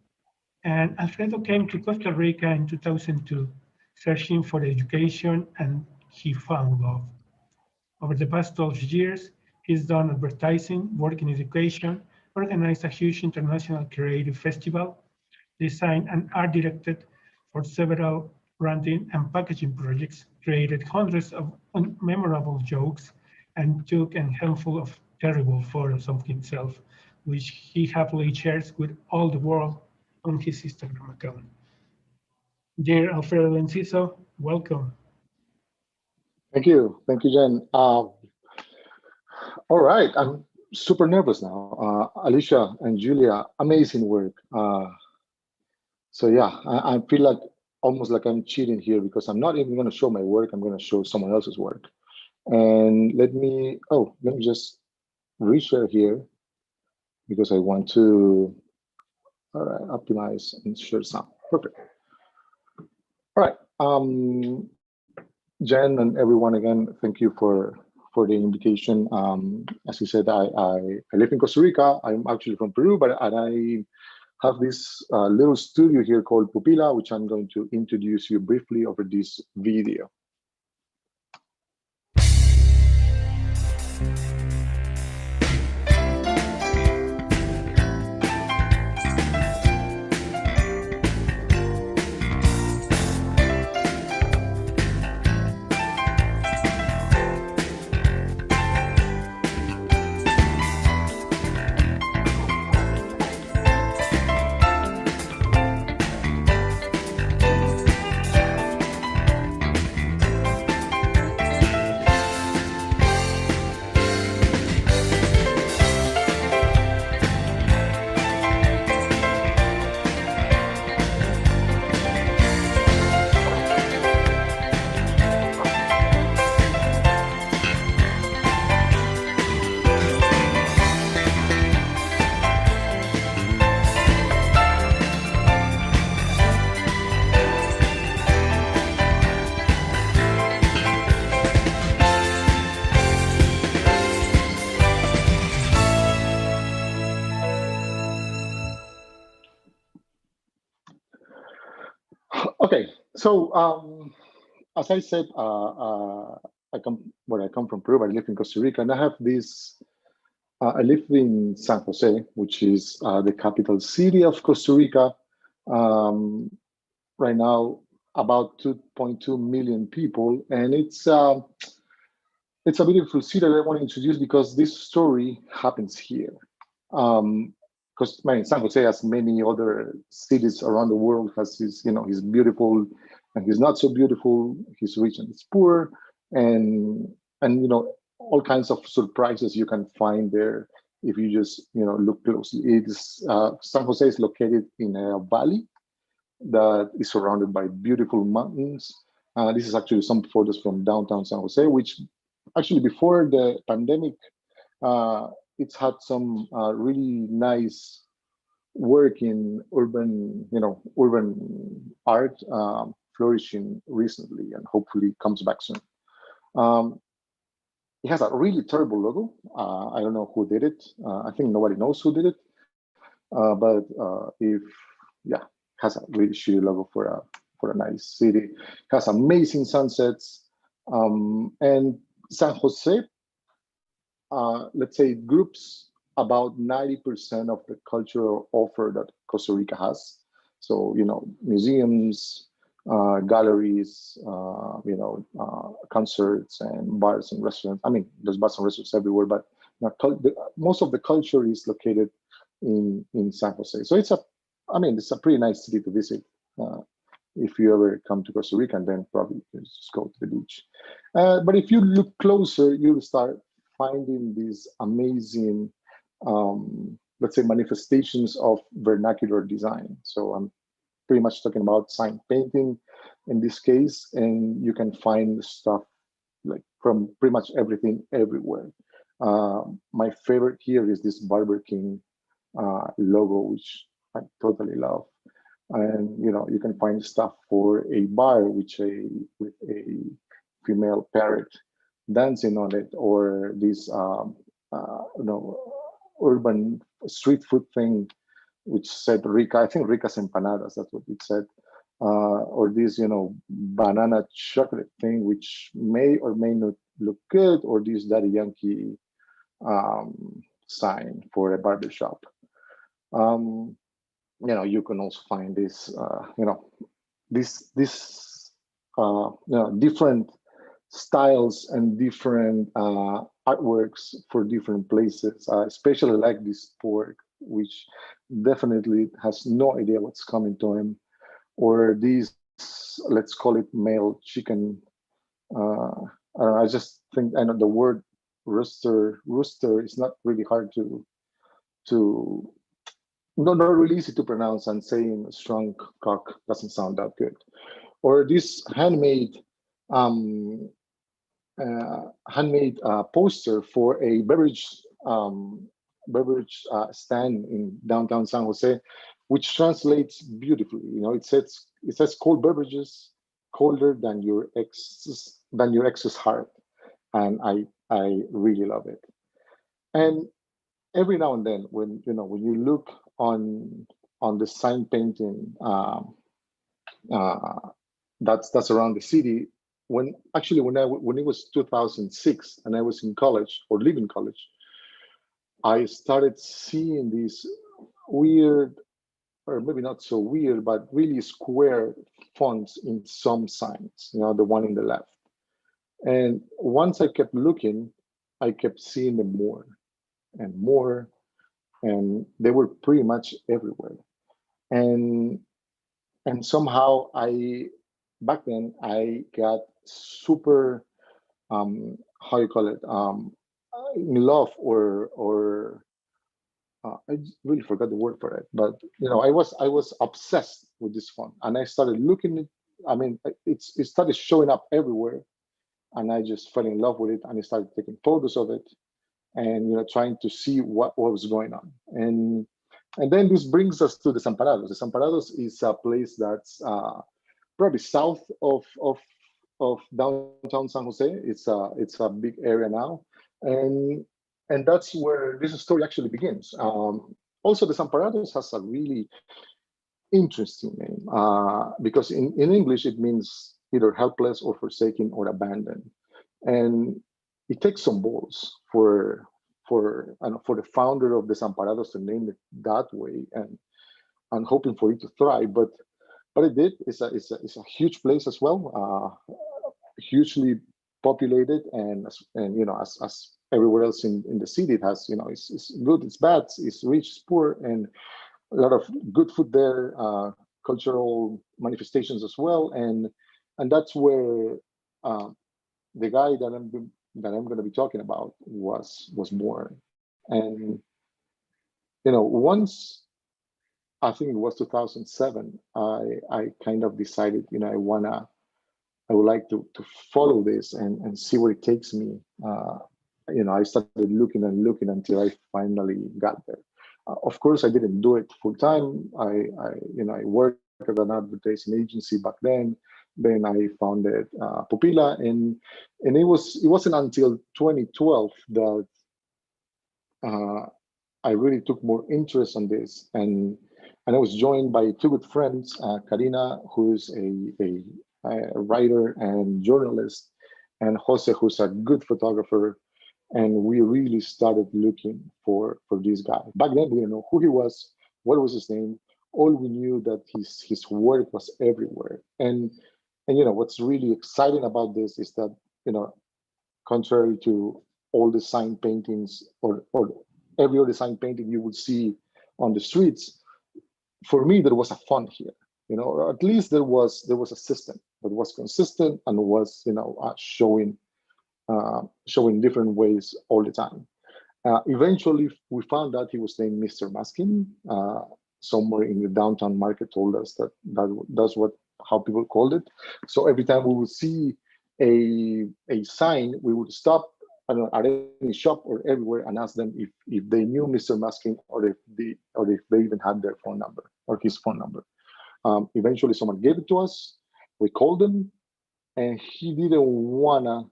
and Alfredo came to Costa Rica in 2002, searching for education, and he found love. Over the past 12 years, he's done advertising, work in education, organized a huge international creative festival, designed and art directed for several branding and packaging projects, created hundreds of memorable jokes, and took a handful of terrible photos of himself, which he happily shares with all the world on his Instagram account. Dear Alfredo Enciso, welcome. Thank you, Jen. All right, I'm super nervous now. Alicia and Giulia, amazing work. So yeah, I feel like almost like I'm cheating here because I'm not even going to show my work. I'm going to show someone else's work. And let me just reshare here because I want to optimize and share some. Perfect. All right. Jen and everyone, again, thank you for the invitation. As you said, I live in Costa Rica. I'm actually from Peru, but I have this little studio here called PUPILA, which I'm going to introduce you briefly over this video. Okay, so as I said, I come from Peru, but I live in Costa Rica, and I have this. I live in San Jose, which is the capital city of Costa Rica. Right now, about 2.2 million people, and it's a beautiful city that I want to introduce because this story happens here. Because San Jose, as many other cities around the world, has his, he's beautiful and he's not so beautiful. He's rich and he's poor, and all kinds of surprises you can find there if you just look closely. It's San Jose is located in a valley that is surrounded by beautiful mountains. This is actually some photos from downtown San Jose, which actually before the pandemic. It's had some really nice work in urban art flourishing recently, and hopefully comes back soon. It has a really terrible logo. I don't know who did it. I think nobody knows who did it. But it has a really shitty logo for a nice city. It has amazing sunsets, and San Jose. Let's say groups about 90% of the cultural offer that Costa Rica has. So, museums, galleries, concerts and bars and restaurants. I mean, there's bars and restaurants everywhere, but most of the culture is located in San Jose. So it's a pretty nice city to visit if you ever come to Costa Rica, and then probably just go to the beach. But if you look closer, you'll start finding these amazing, let's say, manifestations of vernacular design. So pretty much talking about sign painting in this case, and you can find stuff like from pretty much everything everywhere. My favorite here is this Barber King logo, which I totally love. And you can find stuff for a bar with a female parrot dancing on it, or this urban street food thing which said Rica, I think Rica's empanadas, that's what it said. Or this banana chocolate thing which may or may not look good, or this Daddy Yankee sign for a barbershop. You can also find this different styles and different artworks for different places. Especially like this pork, which definitely has no idea what's coming to him, or these, let's call it male chicken. I just think I know the word rooster is not really hard to not really easy to pronounce, and saying strong cock doesn't sound that good. Or this handmade poster for a beverage stand in downtown San Jose, which translates beautifully. It says cold beverages, colder than your ex's heart, and I really love it. And every now and then, when you look on the sign painting that's around the city, when it was 2006 and I was in college or leaving college, I started seeing these weird, or maybe not so weird, but really square fonts in some signs, the one in the left. And once I kept looking, I kept seeing them more and more, and they were pretty much everywhere. And somehow back then I got super how you call it, in love, or I really forgot the word for it, but I was obsessed with this font, and I started looking at, it started showing up everywhere, and I just fell in love with it, and I started taking photos of it, and trying to see what was going on. And then this brings us to the Desamparados. The Desamparados is a place that's probably south of downtown San Jose. It's a big area now, and that's where this story actually begins. Also, the Desamparados has a really interesting name, because in English it means either helpless or forsaken or abandoned, and it takes some balls for the founder of the Desamparados to name it that way, and hoping for it to thrive. But it did. It's a huge place as well, hugely populated, and as everywhere else in the city, it has it's good, it's bad, it's rich, it's poor, and a lot of good food there, cultural manifestations as well, and that's where the guy that I'm going to be talking about was born. And once, I think it was 2007, I kind of decided I would like to follow this and see where it takes me. I started looking and looking until I finally got there. Of course, I didn't do it full time. I worked at an advertising agency back then. Then I founded PUPILA, and it wasn't until 2012 that I really took more interest on this, and I was joined by two good friends, Karina, who's a writer and journalist, and Jose, who's a good photographer. And we really started looking for this guy. Back then, we didn't know who he was, what was his name. All we knew that his work was everywhere. And what's really exciting about this is that contrary to all the sign paintings or every other sign painting you would see on the streets, for me there was a font here. Or at least there was a system that was consistent and was showing different ways all the time. Eventually, we found out he was named Mr. Maskin, somewhere in the downtown market told us that's how people called it. So every time we would see a sign, we would stop, I don't know, at any shop or everywhere and ask them if they knew Mr. Masking or if they even had their phone number or his phone number. Eventually, someone gave it to us. We called him, and he didn't wanna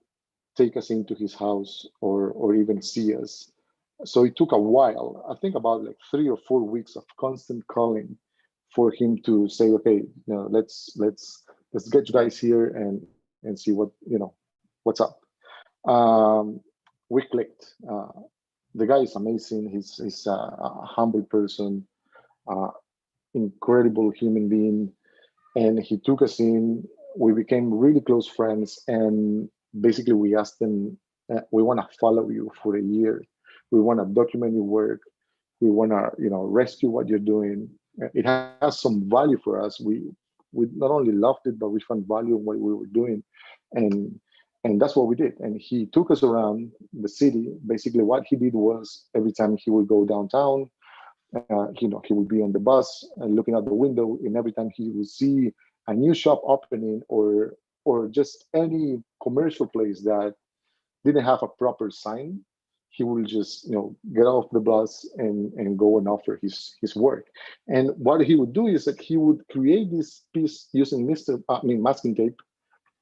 take us into his house or even see us. So it took a while. I think about like 3 or 4 weeks of constant calling for him to say, okay, let's get you guys here and see what's up. We clicked. The guy is amazing. He's a humble person, incredible human being, and he took us in. We became really close friends, and basically we asked him, we want to follow you for a year. We want to document your work. We want to rescue what you're doing. It has some value for us. We not only loved it, but we found value in what we were doing, and that's what we did. And he took us around the city. Basically, what he did was every time he would go downtown, he would be on the bus and looking out the window, and every time he would see a new shop opening or just any commercial place that didn't have a proper sign, he will just get off the bus and go and offer his work. And what he would do is that he would create this piece using masking tape,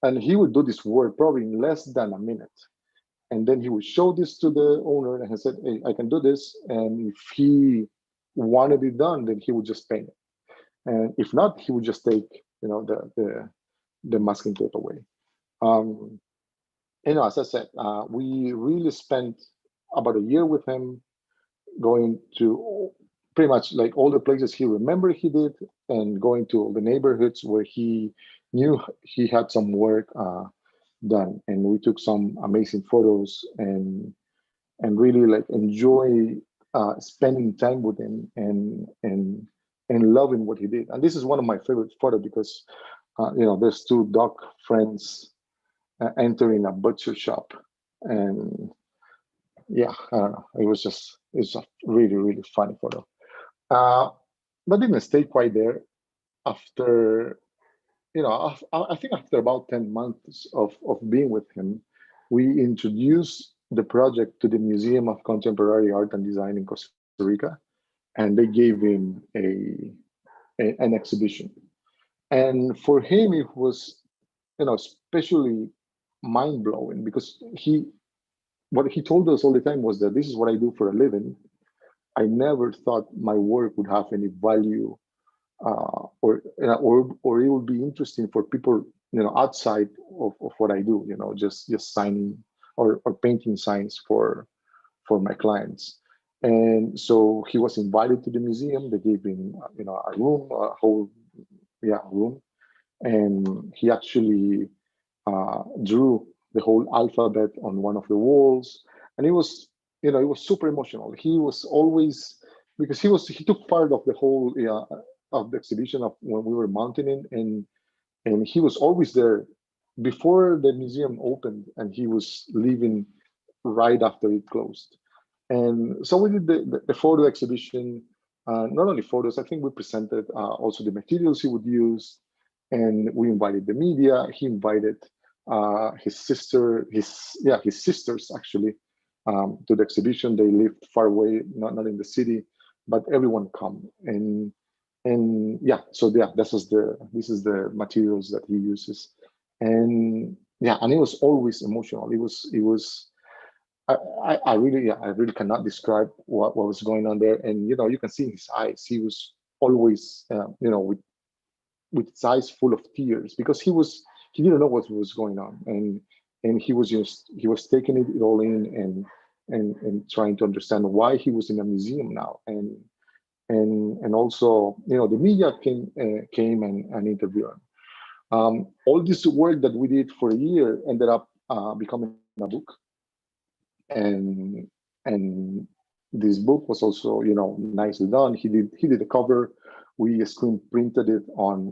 and he would do this work probably in less than a minute. And then he would show this to the owner, and he said, hey, I can do this. And if he wanted it done, then he would just paint it. And if not, he would just take the masking tape away. As I said, we really spent about a year with him, going to pretty much like all the places he remembered he did, and going to all the neighborhoods where he knew he had some work done. And we took some amazing photos and really like enjoy spending time with him and loving what he did. And this is one of my favorite photos because there's 2 dog friends entering a butcher shop, and yeah, I don't know. It's a really, really funny photo. But didn't stay quite there. After, I think after about 10 months of being with him, we introduced the project to the Museum of Contemporary Art and Design in Costa Rica, and they gave him an exhibition. And for him, it was, especially mind-blowing because what he told us all the time was that this is what I do for a living. I never thought my work would have any value, or it would be interesting for people, outside of what I do. Just signing or painting signs for my clients. And so he was invited to the museum. They gave him, a room, a whole room, and he actually drew the whole alphabet on one of the walls. And it was super emotional. He was always, because he took part of the whole of the exhibition of when we were mounting it, and he was always there before the museum opened, and he was leaving right after it closed. And so we did the photo exhibition. Not only photos, I think we presented also the materials he would use, and we invited the media. He invited his sisters actually to the exhibition. They lived far away, not in the city, but everyone come and this is the materials that he uses, and it was always emotional. It was I really cannot describe what was going on there. And you can see in his eyes, he was always with his eyes full of tears, because he didn't know what was going on, and he was taking it all in and trying to understand why he was in a museum now, and also the media came and interviewed him. All this work that we did for a year ended up becoming a book, and this book was also nicely done. He did the cover. We screen printed it on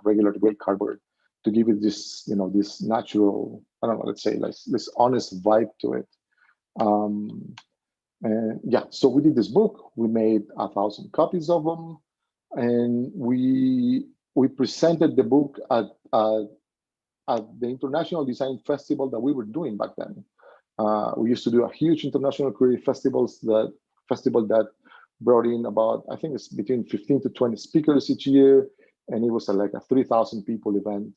regular gray cardboard to give it this this natural, I don't know, let's say this honest vibe to it. Yeah, so we did this book. We made 1,000 copies of them, and we presented the book at the International Design Festival that we were doing back then. We used to do a huge international creative festival that brought in about, I think it's between 15 to 20 speakers each year, and it was like a 3,000 people event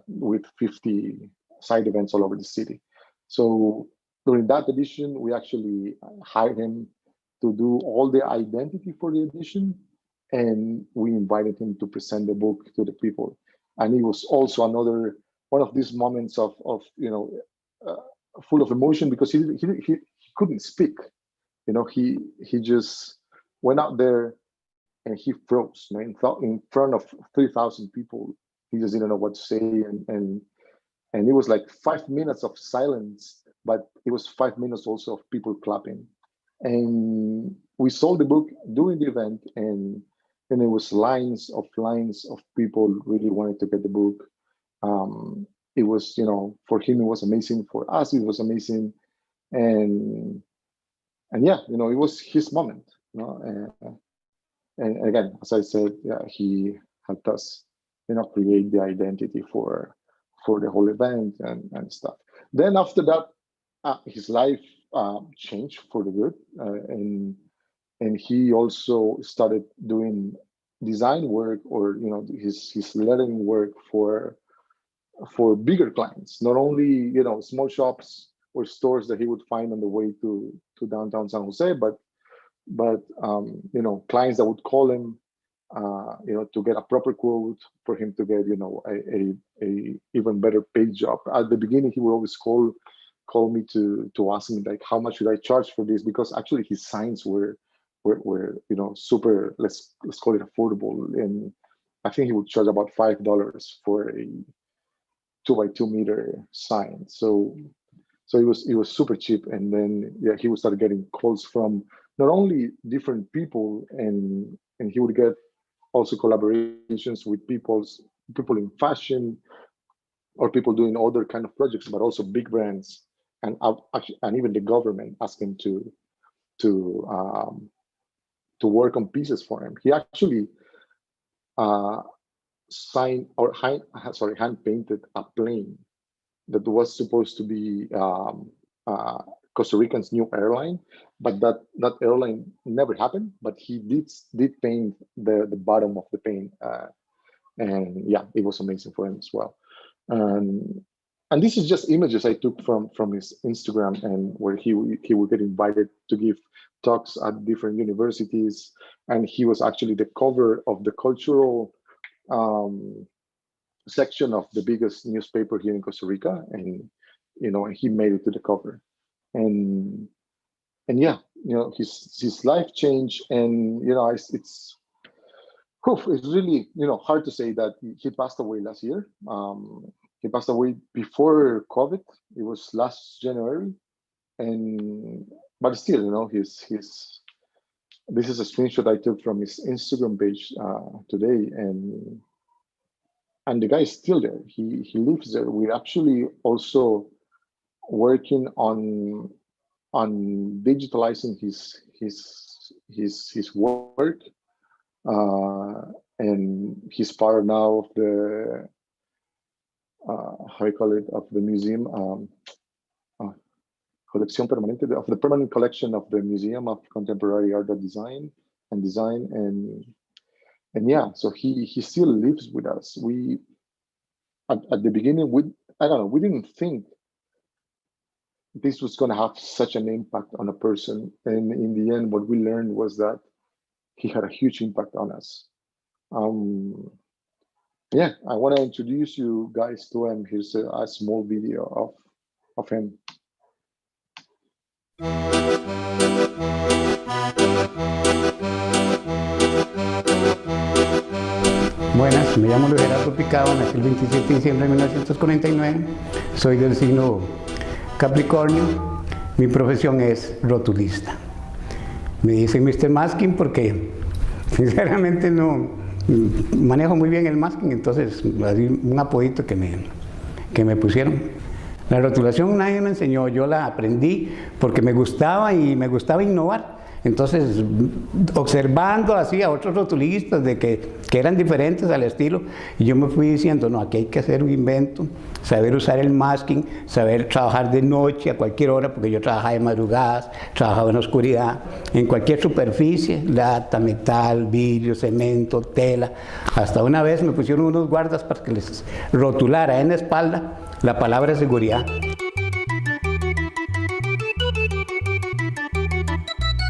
with 50 side events all over the city. So during that edition, we actually hired him to do all the identity for the edition, and we invited him to present the book to the people. And it was also another one of these moments of full of emotion, because he couldn't speak. He just went out there and he froze. In front of 3,000 people, he just didn't know what to say, and it was like 5 minutes of silence, but it was 5 minutes also of people clapping. And we sold the book during the event, and it was lines of people really wanted to get the book. It was, for him, it was amazing. For us, it was amazing. And yeah, it was his moment. And again, as I said, yeah, he helped us, create the identity for the whole event and stuff. Then after that, his life changed for the good, and he also started doing design work, or his lettering work for bigger clients, not only small shops or stores that he would find on the way to downtown San Jose, but clients that would call him to get a proper quote for him to get a even better paid job. At the beginning, he would always call me to ask me, like, how much should I charge for this, because actually his signs were super, let's call it affordable, and I think he would charge about $5 for a 2x2 meter sign. So it was super cheap. And then yeah, he would start getting calls from not only different people, and he would get also collaborations with people in fashion, or people doing other kind of projects, but also big brands, and even the government asking to work on pieces for him. He actually hand painted a plane that was supposed to be Costa Rican's new airline, but that airline never happened. But he did paint the bottom of the plane, and yeah, it was amazing for him as well. And this is just images I took from his Instagram, and where he would get invited to give talks at different universities, and he was actually the cover of the cultural section of the biggest newspaper here in Costa Rica, and he made it to the cover, and yeah, his life changed, and it's really hard to say that he passed away last year. He passed away before COVID. It was last January, but still, this is a screenshot I took from his Instagram page today, and the guy is still there. He lives there. We're actually also working on digitalizing his work, and he's part now of the how you call it, of the museum, colección permanente, of the permanent collection of the Museum of Contemporary Art and Design, and yeah, so he still lives with us. We at the beginning, we didn't think this was going to have such an impact on a person, and in the end, what we learned was that he had a huge impact on us. Yeah, I want to introduce you guys to him. Here's a small video of him. Buenas, me llamo Luis Gerardo Picado, nací el 27 de diciembre de 1949, soy del signo Capricornio, mi profesión es rotulista. Me dicen Mr. Masking porque sinceramente no manejo muy bien el masking, entonces un apodito que me pusieron. La rotulación nadie me enseñó, yo la aprendí porque me gustaba y me gustaba innovar. Entonces, observando así a otros rotulistas de que eran diferentes al estilo, y yo me fui diciendo, no, aquí hay que hacer un invento, saber usar el masking, saber trabajar de noche a cualquier hora, porque yo trabajaba de madrugadas, trabajaba en la oscuridad, en cualquier superficie, lata, metal, vidrio, cemento, tela. Hasta una vez me pusieron unos guardas para que les rotulara en la espalda la palabra seguridad.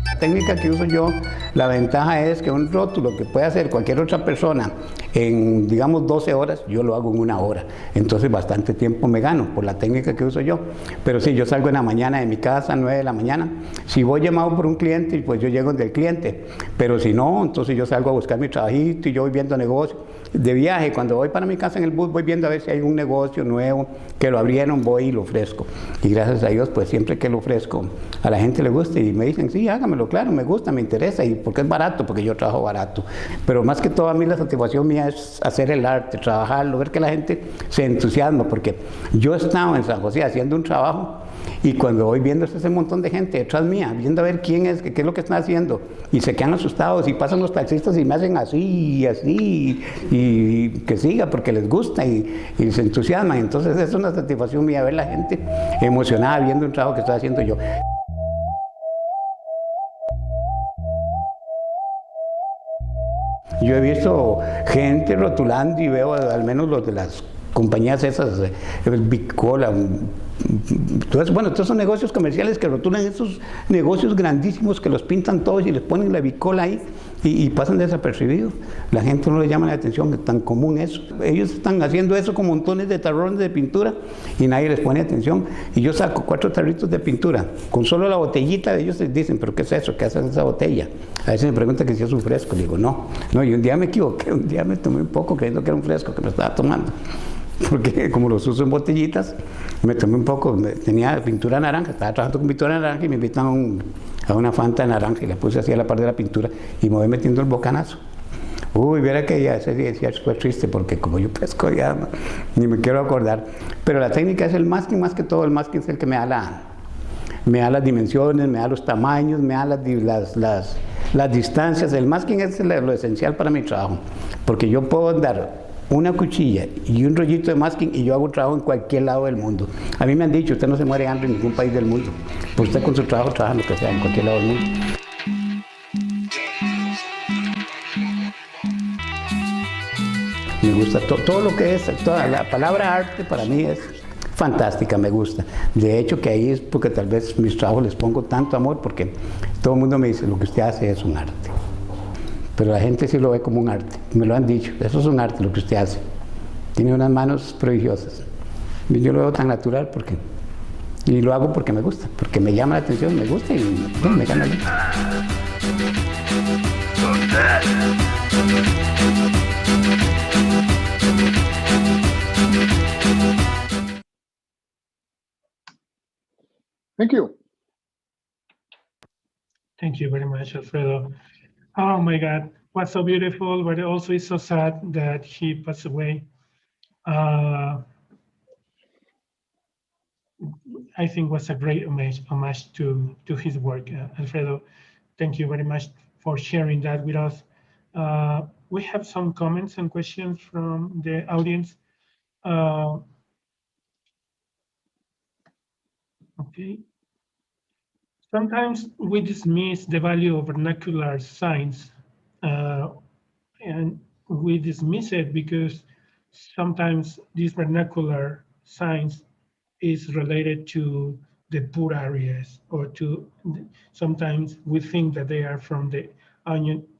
La técnica que uso yo, la ventaja es que un rótulo que puede hacer cualquier otra persona en, digamos, 12 horas, yo lo hago en 1 hora. Entonces bastante tiempo me gano por la técnica que uso yo. Pero sí, yo salgo en la mañana de mi casa, a 9 de la mañana. Si voy llamado por un cliente, pues yo llego del cliente. Pero si no, entonces yo salgo a buscar mi trabajito y yo voy viendo negocio. De viaje, cuando voy para mi casa en el bus, voy viendo a ver si hay un negocio nuevo que lo abrieron, voy y lo ofrezco. Y gracias a Dios, pues siempre que lo ofrezco, a la gente le gusta y me dicen, sí, hágamelo, claro, me gusta, me interesa. Y porque es barato, porque yo trabajo barato. Pero más que todo, a mí la satisfacción mía es hacer el arte, trabajarlo, ver que la gente se entusiasma, porque yo estaba en San José haciendo un trabajo y cuando voy viendo ese montón de gente detrás mía, viendo a ver quién es, qué es lo que están haciendo, y se quedan asustados y pasan los taxistas y me hacen así y así, y que siga porque les gusta y se entusiasman. Entonces es una satisfacción mía ver la gente emocionada viendo un trabajo que estoy haciendo yo. Yo he visto gente rotulando y veo al menos los de las compañías esas, Bicola, todos esos negocios comerciales que rotulan esos negocios grandísimos que los pintan todos y les ponen la bicola ahí y pasan desapercibidos. La gente no le llama la atención, es tan común eso. Ellos están haciendo eso con montones de tarrones de pintura y nadie les pone atención. Y yo saco 4 tarritos de pintura, con solo la botellita, ellos les dicen, ¿pero qué es eso? ¿Qué hacen esa botella? A veces me preguntan que si es un fresco, digo, no, y un día me equivoqué, un día me tomé un poco creyendo que era un fresco que me estaba tomando. Porque como los uso en botellitas, me tomé un poco, tenía pintura naranja, estaba trabajando con pintura naranja y me invitan a una fanta de naranja y le puse así a la par de la pintura y me voy metiendo el bocanazo. Uy, viera que ya ese día fue triste porque como yo pesco ya ni me quiero acordar. Pero la técnica es el masking, más que todo el masking es el que me da las dimensiones, me da los tamaños, me da las distancias. El masking es lo esencial para mi trabajo, porque yo puedo dar una cuchilla y un rollito de masking y yo hago trabajo en cualquier lado del mundo. A mí me han dicho, usted no se muere de hambre en ningún país del mundo. Pues usted con su trabajo trabaja lo que sea en cualquier lado del mundo. Me gusta todo lo que es, toda la palabra arte para mí es fantástica, me gusta. De hecho que ahí es porque tal vez mis trabajos les pongo tanto amor porque todo el mundo me dice, lo que usted hace es un arte. Pero la gente sí lo ve como un arte, me lo han dicho, eso es un arte lo que usted hace. Tiene unas manos prodigiosas. Y yo lo veo tan natural y lo hago porque me gusta, porque me llama la atención, me gusta y me gana bien. Thank you. Thank you very much, Alfredo. Oh my God, what's so beautiful, but also it's so sad that he passed away. I think was a great homage to his work, Alfredo. Thank you very much for sharing that with us. We have some comments and questions from the audience. Okay. Sometimes we dismiss the value of vernacular signs, and we dismiss it because sometimes these vernacular signs is related to the poor areas, or sometimes we think that they are from the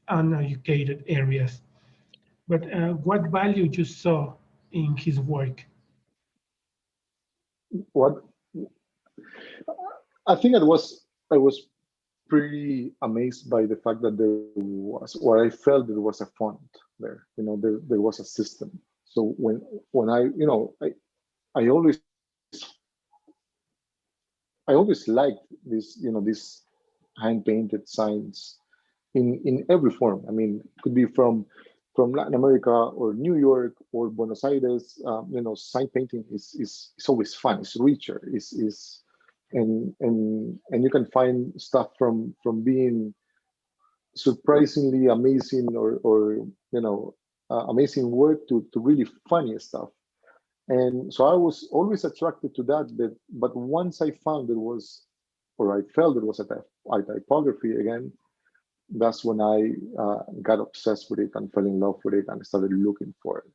uneducated areas. But what value you saw in his work? What I think I was pretty amazed by the fact that there was, or I felt there was a font there. You know, there was a system. So when I, you know, I always liked this, you know, these hand painted signs in every form. I mean, it could be from from Latin America or New York or Buenos Aires, you know, sign painting is always fun. It's richer. And you can find stuff from being surprisingly amazing or you know, amazing work to really funny stuff. And so I was always attracted to that. But once I found it was, or I felt it was a typography again, that's when I got obsessed with it and fell in love with it and started looking for it.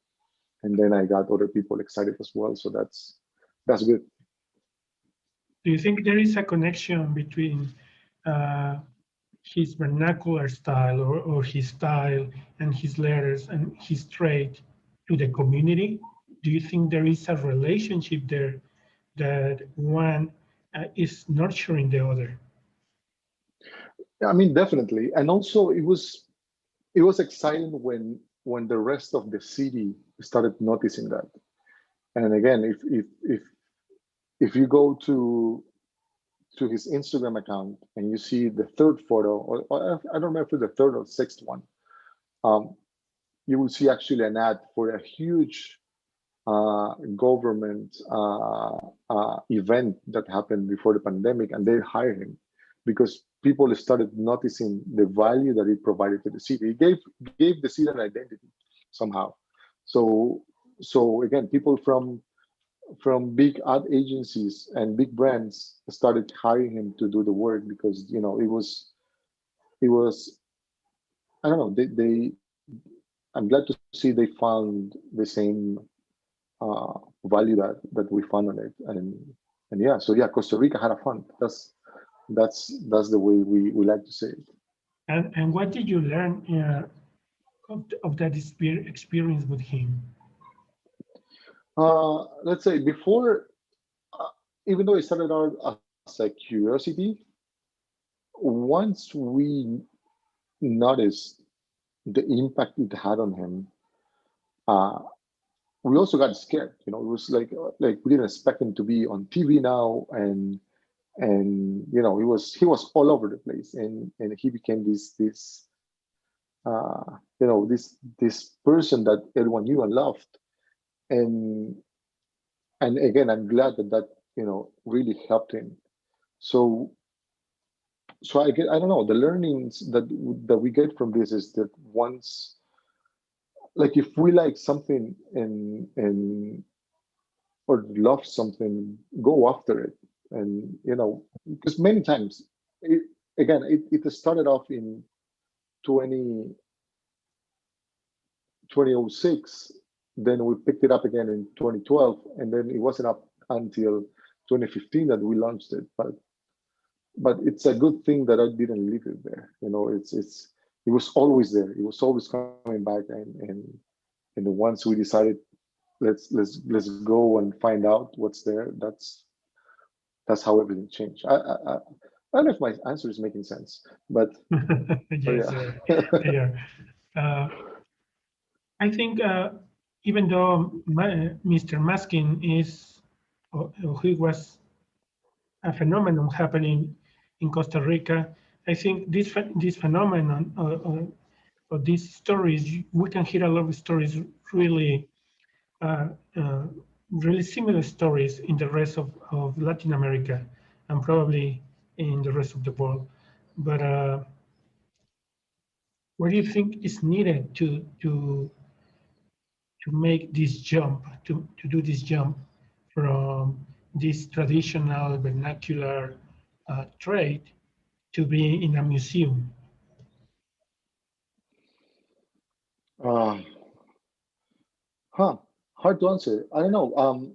And then I got other people excited as well. So that's good. Do you think there is a connection between his vernacular style or his style and his letters and his trait to the community? Do you think there is a relationship there that one is nurturing the other? I mean, definitely. And also it was exciting when the rest of the city started noticing that. And again, if you go to his Instagram account and you see the third photo, or I don't remember if it's the third or sixth one, you will see actually an ad for a huge government event that happened before the pandemic, and they hired him because people started noticing the value that he provided to the city. He gave the city an identity somehow. So again, people from big ad agencies and big brands started hiring him to do the work because, you know, it was I don't know, I'm glad to see they found the same value that we found on it. And yeah, so yeah, Costa Rica had a fun. That's the way we like to say it. And what did you learn of that experience with him? Let's say before, even though it started out as a curiosity, once we noticed the impact it had on him, we also got scared. You know, it was like we didn't expect him to be on TV now, and you know, he was all over the place, and he became this you know, this person that everyone knew and loved. And again, I'm glad that you know, really helped him. So I don't know, the learnings that we get from this is that once, like, if we like something and or love something, go after it. And you know, because many times it started off in 2006, then we picked it up again in 2012, and then it wasn't up until 2015 that we launched it. But it's a good thing that I didn't leave it there. You know, it was always there. It was always coming back, and once we decided let's go and find out what's there, that's how everything changed. I don't know if my answer is making sense, but yes, yeah. I think even though Mr. Maskin he was a phenomenon happening in Costa Rica, I think this phenomenon or these stories, we can hear a lot of stories, really really similar stories in the rest of Latin America and probably in the rest of the world. But what do you think is needed to make this jump, to do this jump from this traditional vernacular trait to be in a museum? Hard to answer. I don't know.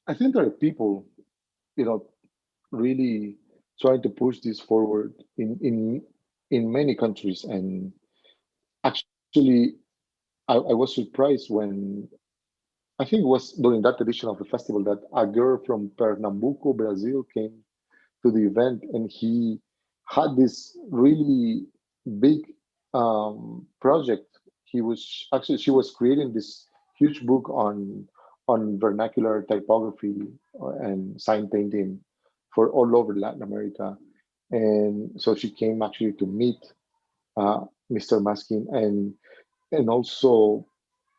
I think there are people, you know, really trying to push this forward in many countries. And actually, I was surprised when, I think it was during that edition of the festival, that a girl from Pernambuco, Brazil came to the event, and he had this really big project. She was creating this huge book on vernacular typography and sign painting for all over Latin America. And so she came actually to meet Mr. Maskin, and also,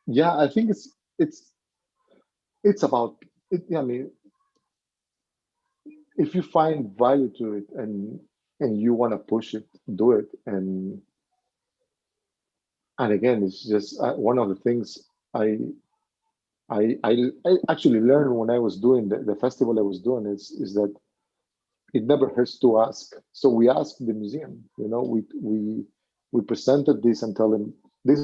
yeah, I think it's about it. I mean, if you find value to it and you want to push it, do it. And again, it's just one of the things I actually learned when I was doing the festival I was doing is that it never hurts to ask. So we asked the museum, we presented this and tell them this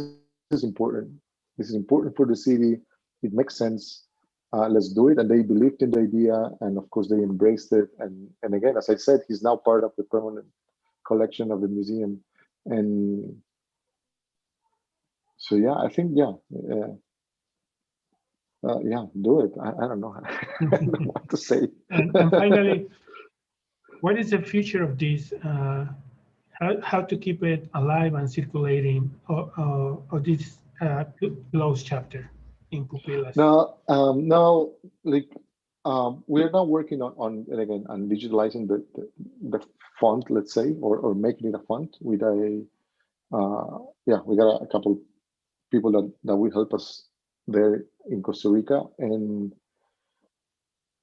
is important. This is important for the city. It makes sense. Let's do it. And they believed in the idea, and of course they embraced it. And again, as I said, he's now part of the permanent collection of the museum. And so yeah, I think yeah, do it. I don't know. I don't know what to say. And finally, what is the future of this? How to keep it alive and circulating, or this closed chapter in PUPILA? Now, like we are now working on and again on digitalizing the font, let's say, or making it a font with a we got a couple people that will help us there in Costa Rica, and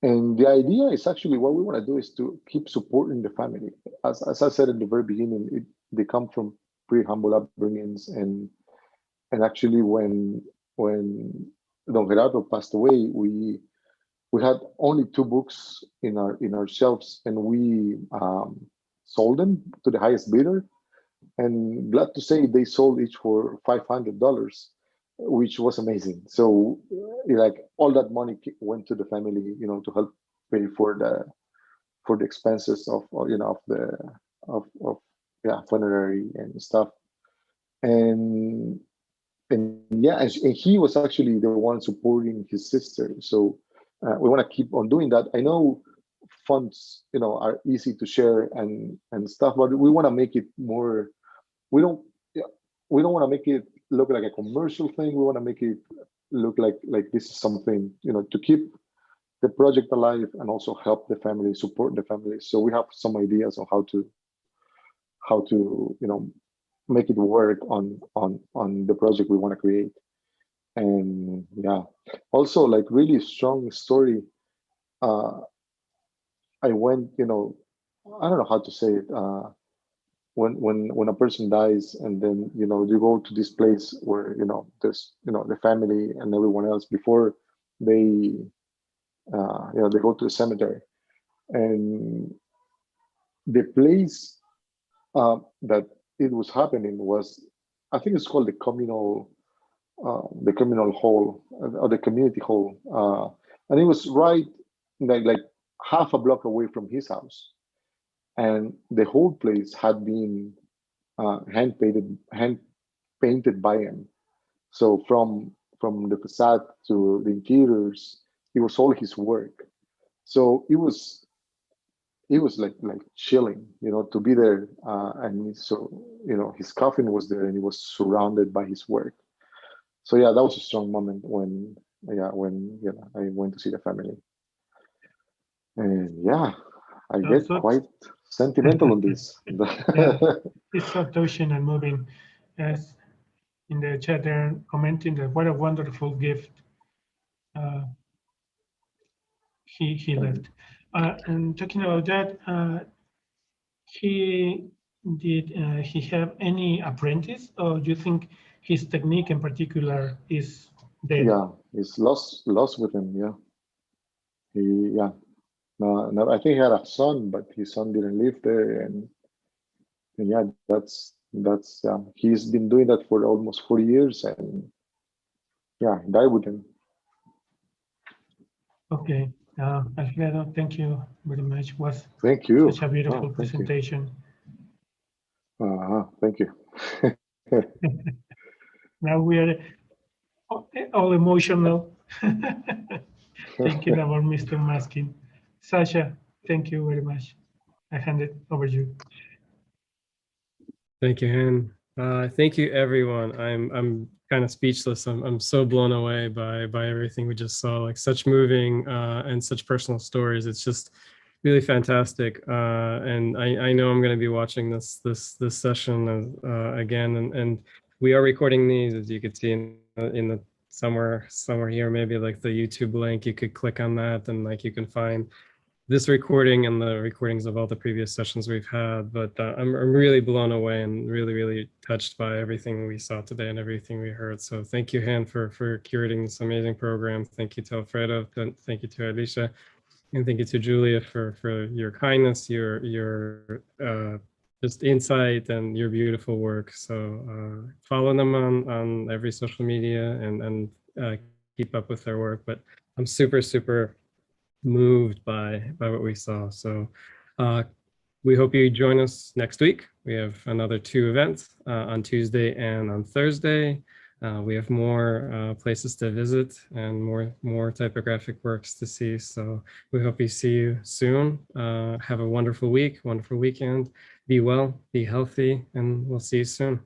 the idea is actually what we want to do is to keep supporting the family. As I said in the very beginning, they come from pretty humble upbringings, and actually when Don Gerardo passed away, we had only 2 books in our shelves, and we sold them to the highest bidder. And glad to say they sold each for $500, which was amazing. So like all that money went to the family, to help pay for the expenses of funerary and stuff. And yeah, and he was actually the one supporting his sister. So we want to keep on doing that. I know fonts, are easy to share and stuff, but we want to make it more. We don't want to make it look like a commercial thing. We want to make it look like this is something, to keep the project alive and also help the family, support the family. So we have some ideas on how to make it work on the project we want to create. And yeah, also like really strong story. I went, I don't know how to say it. When a person dies, and then you go to this place where there's the family and everyone else before they they go to the cemetery, and the place that it was happening was, I think it's called the communal hall, or the community hall, and it was right like half a block away from his house. And the whole place had been hand painted by him. So from the facade to the interiors, it was all his work. So it was like chilling, to be there. And so his coffin was there, and he was surrounded by his work. So yeah, that was a strong moment when I went to see the family. And yeah, I get quite sentimental on this. Yeah, it's so touching and moving. As in the chat, they're commenting that what a wonderful gift he left. And talking about that, he have any apprentice, or do you think his technique in particular is dead? Yeah, it's lost with him. Yeah, No, I think he had a son, but his son didn't live there, and yeah, that's he's been doing that for almost 40 years, and yeah, died with him. Okay, Alfredo, thank you very much. Was thank you. Such a beautiful presentation. Thank you. Now we are all emotional. Thinking about Mr. Maskin. Sasha, thank you very much. I hand it over to you. Thank you, Han. Thank you, everyone. I'm kind of speechless. I'm so blown away by everything we just saw. Like such moving and such personal stories. It's just really fantastic. And I know I'm going to be watching this session again, and we are recording these, as you could see in the somewhere here, maybe like the YouTube link. You could click on that, and like you can find this recording and the recordings of all the previous sessions we've had. But I'm really blown away and really touched by everything we saw today and everything we heard. So thank you, Han, for curating this amazing program. Thank you to Alfredo. Thank you to Alicia. And thank you to Giulia for your kindness, your just insight, and your beautiful work. So follow them on every social media and keep up with their work. But I'm super moved by what we saw. So we hope you join us next week. We have another 2 events on Tuesday and on Thursday. We have more places to visit and more typographic works to see. So we hope we see you soon. Have a wonderful week, wonderful weekend. Be well, be healthy, and we'll see you soon.